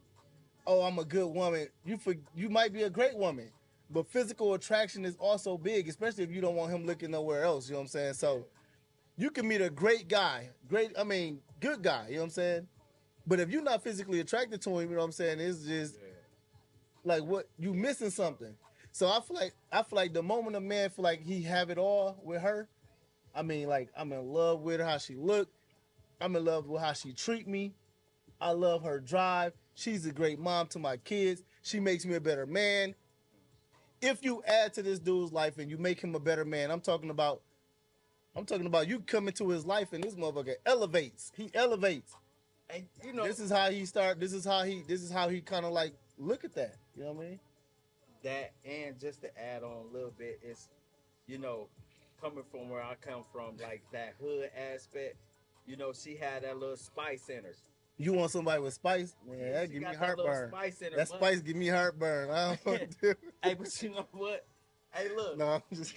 oh, I'm a good woman. You might be a great woman, but physical attraction is also big, especially if you don't want him looking nowhere else. You know what I'm saying? So you can meet a great guy, good guy. You know what I'm saying? But if you're not physically attracted to him, you know what I'm saying? It's just like what you missing something. So I feel like the moment a man feel like he have it all with her, I mean, like I'm in love with her, how she look. I'm in love with how she treat me. I love her drive. She's a great mom to my kids. She makes me a better man. If you add to this dude's life and you make him a better man, I'm talking about you come into his life and this motherfucker elevates. He elevates. And you know This is how he start. This is how he kind of like look at that. You know what I mean? that, and just to add on a little bit, is coming from where I come from, like that hood aspect. She had that little spice in her. You want somebody with spice? Man, that She give me got that little heartburn. spice in her, That but- spice give me heartburn. I don't want to do. Hey, but you know what? Hey, look. No, I'm just.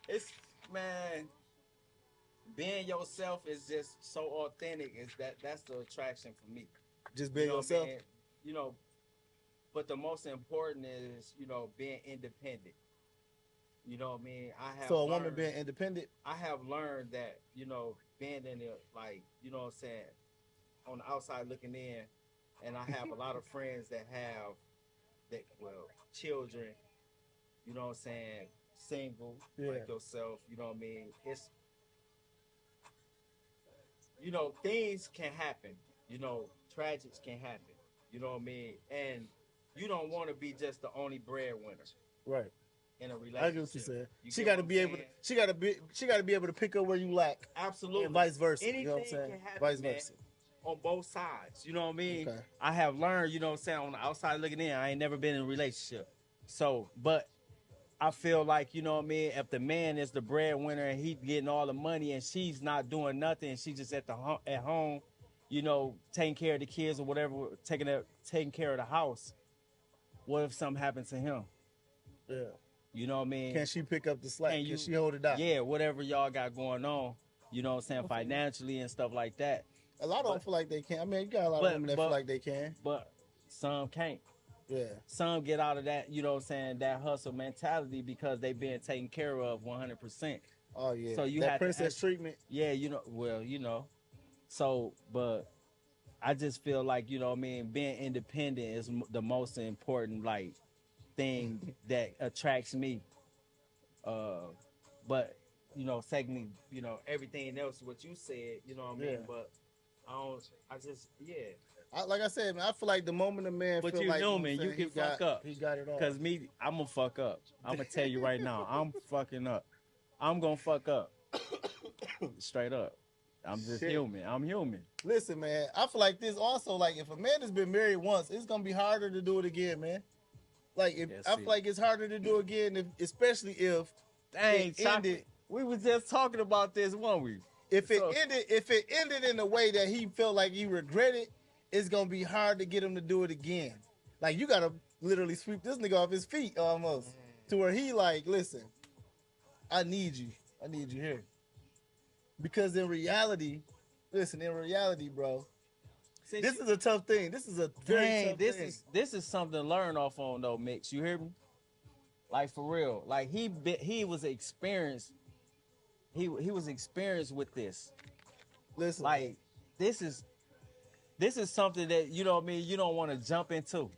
It's, man, being yourself is just so authentic. That's the attraction for me. Just being You know what I yourself. mean? But the most important is being independent. You know what I mean? So a woman being independent. I have learned that being in it, like, what I'm saying, on the outside looking in, and I have a lot of friends that have children. You know what I'm saying? Single, like yourself. You know what I mean? It's things can happen. Tragics can happen. You know what I mean? And you don't want to be just the only breadwinner Right. in a I relationship. get what you're saying. You She get got what to I'm be able to. saying? She got to be able to pick up where you lack, Absolutely. and vice versa. Anything you know what I'm saying? can happen, Vice man, versa. on both sides. You know what I mean? Okay. I have learned, what I'm saying, on the outside looking in, I ain't never been in a relationship. So, but I feel like, what I mean, if the man is the breadwinner and he getting all the money and she's not doing nothing, and she's just at home, taking care of the kids or whatever, taking care of the house, what if something happens to him? Yeah. You know what I mean? Can she pick up the slack? And Can you- she hold it down? Yeah, whatever y'all got going on, you know what I'm saying, financially and stuff like that. A lot of them feel like they can. I mean, you got a lot of women that feel like they can. But some can't. Yeah. Some get out of that, you know what I'm saying, that hustle mentality because they being taken care of 100%. Oh yeah. So you that had to princess act- treatment. Yeah, So, but I just feel like, what I mean, being independent is the most important, like, thing that attracts me. But, secondly, everything else, what you said, you know what I mean? Yeah. But Like I said, man, I feel like the moment a man But feel you like human, know what I'm you saying, can fuck up. He got it all. Because me, I'm going to fuck up. I'm going to tell you right now, I'm fucking up. I'm going to fuck up. Straight up. I'm just Shit. human. I'm human. Listen, man, I feel like this also, like, if a man has been married once, it's gonna be harder to do it again, man. Like, Yeah, I see. feel like it's harder to do again, especially if Dang, it ended. We was just talking about this, weren't we? If it So- ended in a way that he felt like he regretted, it's gonna be hard to get him to do it again. Like you gotta literally sweep this nigga off his feet almost to where he like, listen, I need you here. Because in reality, bro, Since this you- is a tough thing. This is a very Dang, tough this thing. is something to learn off on though, Mix. You hear me? Like for real. Like he was experienced. He was experienced with this. Listen, Like this is something that you know what I mean. You don't want to jump into.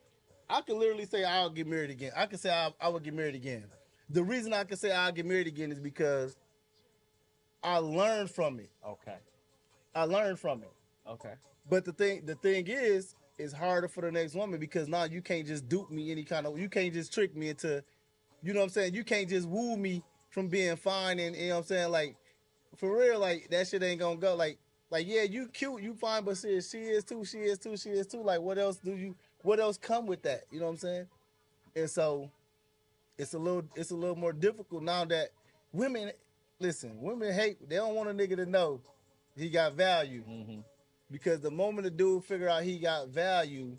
I can literally say I'll get married again. I can say I would get married again. The reason I can say I'll get married again is because I learned from it. Okay. I learned from it. Okay. But the thing is, it's harder for the next woman because now you can't just dupe me you can't just trick me into, you know what I'm saying? You can't just woo me from being fine and, you know what I'm saying? Like, for real, like, that shit ain't gonna go. Like, yeah, you cute, you fine, but she is too. Like, what else come with that? You know what I'm saying? And so, it's a little more difficult now that women hate, they don't want a nigga to know he got value. Mm-hmm. Because the moment the dude figure out he got value,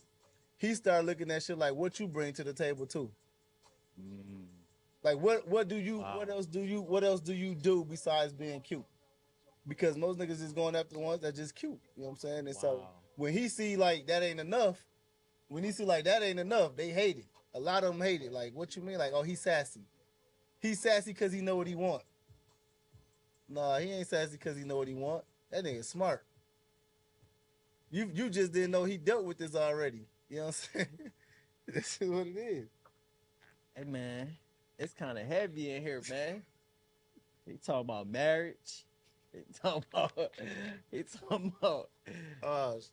he start looking at shit like what you bring to the table too. Like what else do you do besides being cute? Because most niggas is going after the ones that just cute. You know what I'm saying? And so Wow. when he see like that ain't enough, they hate it. A lot of them hate it. Like, what you mean? Like, oh, he's sassy. He's sassy because he know what he want. Nah, he ain't sassy because he know what he want. That nigga smart. You just didn't know he dealt with this already. You know what I'm saying? That's what it is. Hey man, it's kind of heavy in here, man. He talking about marriage. He talking about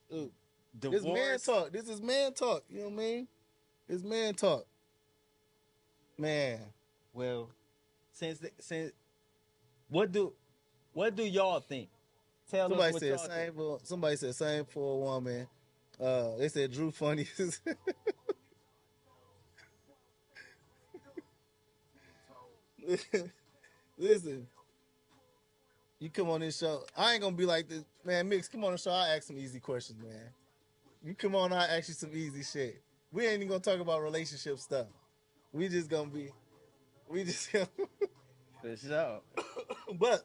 Shoot. divorce. This man talk. This is man talk. You know what I mean? It's man talk. Man. Well, since what do y'all think? Tell us what y'all think. Somebody said same for a woman. They said Drew funny. Listen, you come on this show. I ain't gonna be like this, man. Mix, come on the show. I ask some easy questions, man. You come on, I ask you some easy shit. We ain't even gonna talk about relationship stuff. We just gonna. For sure. But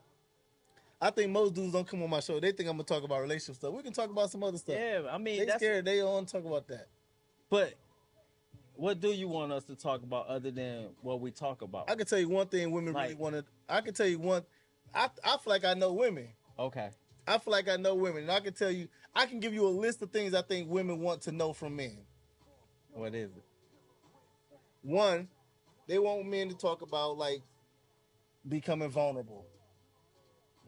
I think most dudes don't come on my show. They think I'm gonna talk about relationship stuff. We can talk about some other stuff. Yeah, I mean They that's scared. They don't want to talk about that. But what do you want us to talk about other than what we talk about? I can tell you one thing women really Like- want to. I can tell you one. I feel like I know women. Okay. I feel like I know women, and I can tell you. I can give you a list of things I think women want to know from men. What is it? One, they want men to talk about like becoming vulnerable.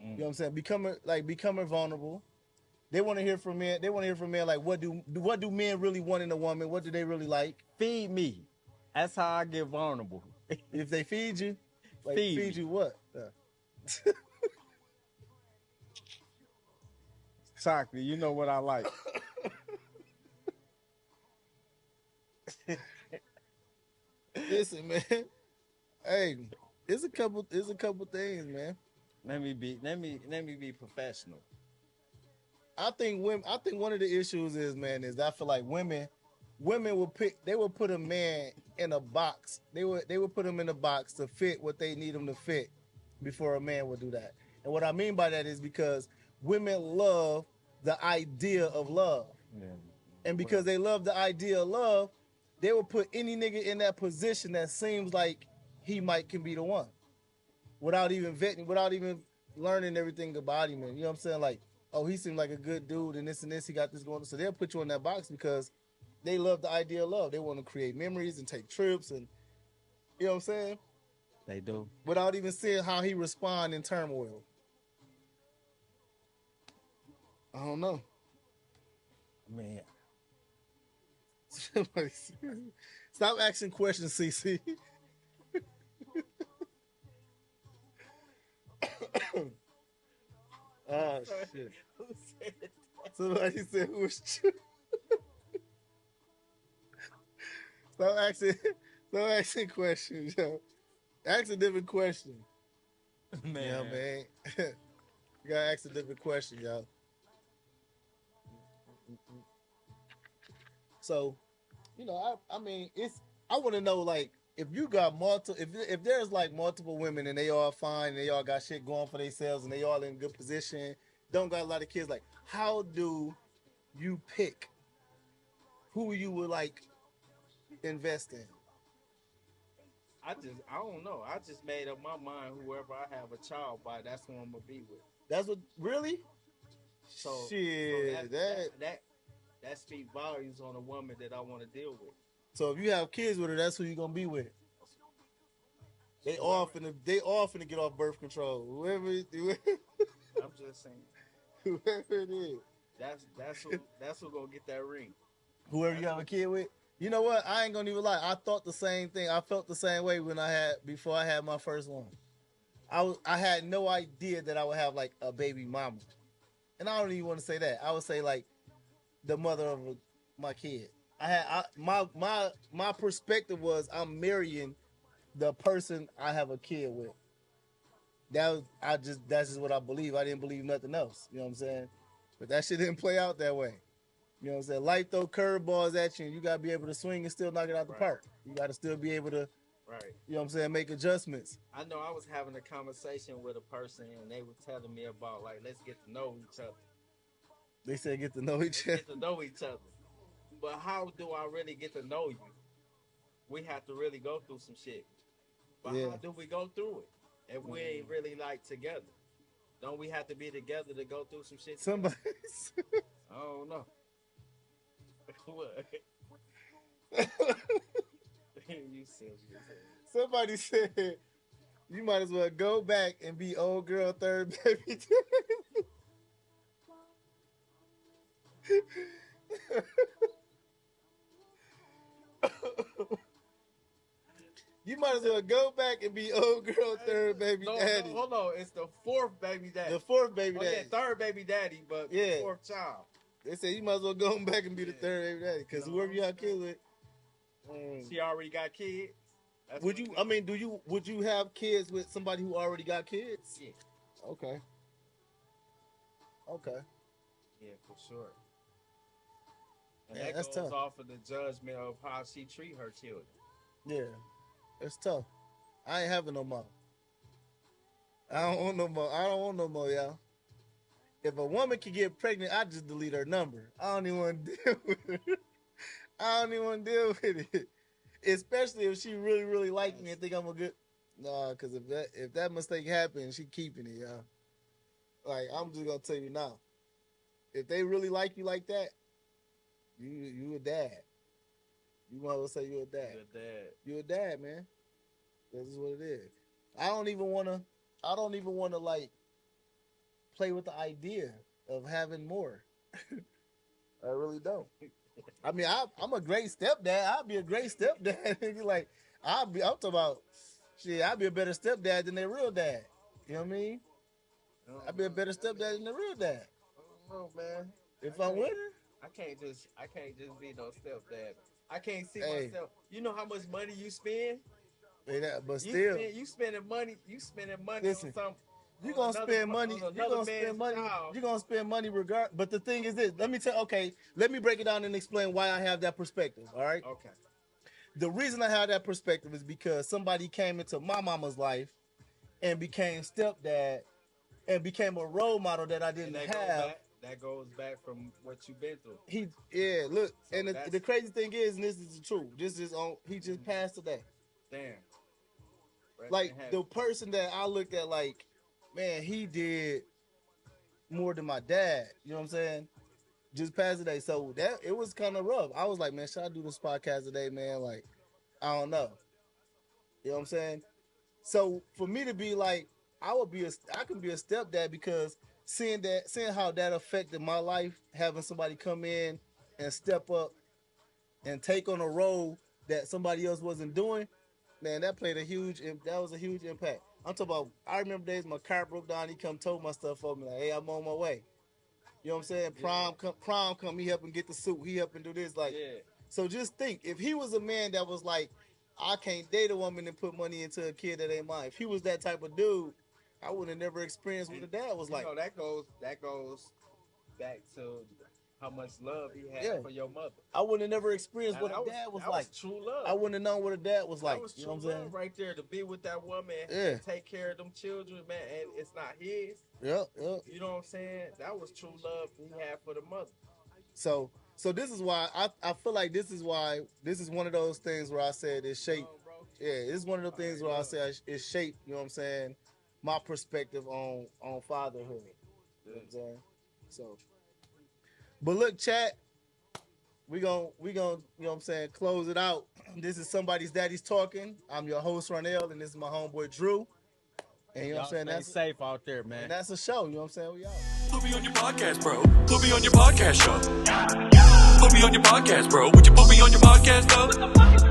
You know what I'm saying? Becoming vulnerable. They want to hear from men. They want to hear from men like what do men really want in a woman? What do they really like? Feed me. That's how I get vulnerable. If they feed you, like Feed feed me. you what? Exactly. You know what I like. Listen, man. Hey, there's a couple things, man. Let me be professional. I think one of the issues is, man, is I feel like women will put a man in a box. They would put him in a box to fit what they need him to fit before a man would do that. And what I mean by that is because women love the idea of love. Yeah. And because they love the idea of love, they will put any nigga in that position that seems like he can be the one. Without even vetting, without even learning everything about him. And you know what I'm saying? Like, oh, he seemed like a good dude and this, he got this going on. So they'll put you in that box because they love the idea of love. They want to create memories and take trips and, you know what I'm saying? They do. Without even seeing how he respond in turmoil. I don't know. Man. Somebody said- Stop asking questions, CC. Oh shit. Somebody said who was true. Stop asking questions, yo. Ask a different question. Man. Yeah, man. You gotta ask a different question, y'all. So, I mean, I want to know, like, if you got multiple, if there's like multiple women and they all fine, and they all got shit going for themselves, and they all in good position, don't got a lot of kids, like, how do you pick who you would like invest in? I don't know. I just made up my mind. Whoever I have a child by, that's who I'm gonna be with. That's what really. So Shit, that speak volumes on a woman that I want to deal with. So if you have kids with her, that's who you gonna be with. They all finna get off birth control. Whoever I'm just saying. whoever it is. That's who gonna get that ring. Whoever you have a kid with. You know what? I ain't gonna even lie. I thought the same thing. I felt the same way before I had my first one. I had no idea that I would have like a baby mama. And I don't even want to say that. I would say like the mother of my kid. My perspective was I'm marrying the person I have a kid with. That's just what I believe. I didn't believe nothing else. You know what I'm saying? But that shit didn't play out that way. You know what I'm saying? Life throw curveballs at you, and you gotta be able to swing and still knock it out the park. You gotta still be able to, Right. you know what I'm saying, make adjustments. I know I was having a conversation with a person and they were telling me about like let's get to know each other. They said get to know each other. Get to know each other. But how do I really get to know you? We have to really go through some shit. But Yeah. how do we go through it if we ain't really like together? Don't we have to be together to go through some shit? Somebody, I don't know. What? You silly. somebody said you might as well go back and be old girl third baby. You might as well go back and be old girl third baby daddy. No, hold on. It's the fourth baby daddy. The fourth baby Oh, daddy. yeah, third baby daddy, but Yeah. the fourth child. They said you might as well go back and be the third baby daddy because No. whoever you have kids with. She already got kids. That's Would what you? we- I mean, would you have kids with somebody who already got kids? Yeah, Okay. Okay. yeah, for sure. And Yeah, that that's goes tough. off of the judgment of how she treat her children. Yeah, it's tough. I ain't having no more. I don't want no more. I don't want no more, y'all. If a woman can get pregnant, I just delete her number. I don't even want to deal with her. I don't even want to deal with it. Especially if she really, really like me and think I'm a good. Nah, because if that mistake happens, she keeping it, y'all. Like, I'm just gonna tell you now. If they really like you like that, you a dad. You might as well say you a dad. Good dad. You a dad, man. This is what it is. I don't even wanna like play with the idea of having more. I really don't. I mean, I'm a great stepdad. I'll be a great stepdad. Like, I'm talking about shit, I'll be a better stepdad than their real dad. You know what I mean? I'll be a better stepdad than the real dad. I don't know, man. If I'm with her. I can't just be no stepdad. I can't see Hey. myself. You know how much money you spend? But still, You spending money Listen, on some. you're on gonna another- spend money. on You're another gonna spend man's money. child. You're gonna spend money regard. But the thing is this. Let me break it down and explain why I have that perspective. All right. Okay. The reason I have that perspective is because somebody came into my mama's life and became stepdad and became a role model that I And didn't that have. goes back from what you've been through. Look, So and that's- the crazy thing is, and this is the truth. He just passed today. Damn. Rest Like in heaven. the person that I looked at, like, man, he did more than my dad. You know what I'm saying? Just passed today, so that it was kind of rough. I was like, man, should I do this podcast today, man? Like, I don't know. You know what I'm saying? So for me to be like, I can be a stepdad because seeing how that affected my life, having somebody come in and step up and take on a role that somebody else wasn't doing, man, that was a huge impact. I'm talking about, I remember days my car broke down, he come told my stuff for me, like, hey, I'm on my way. You know what I'm saying? Yeah. Prom come, he helping get the suit, he helping do this, like, Yeah. so just think, if he was a man that was like, I can't date a woman and put money into a kid that ain't mine. If he was that type of dude, I would have never experienced what a dad was like. You know, that goes back to how much love he had Yeah. for your mother. I would have never experienced Now, what that a dad was that like. true love. I wouldn't have known what a dad was like. That was You true know what I'm saying? love right there, to be with that woman Yeah. and take care of them children, man, and it's not his. Yep, yep. You know what I'm saying? That was true love he had for the mother. So this is why I feel like this is one of those things where I said it's shaped. Bro. Yeah, it's one of the things where I say it's shaped. You know what I'm saying? My perspective on fatherhood. You know what I'm saying? So, but look, chat. We gon' you know what I'm saying, close it out. This is Somebody's Daddy's Talking. I'm your host, Ronell, and this is my homeboy Drew. And you know what I'm saying? Stay That's safe out there, man. and that's a show. You know what I'm saying? We out. Put me on your podcast, bro. Put me on your podcast show. Put me on your podcast, bro. Would you put me on your podcast, though?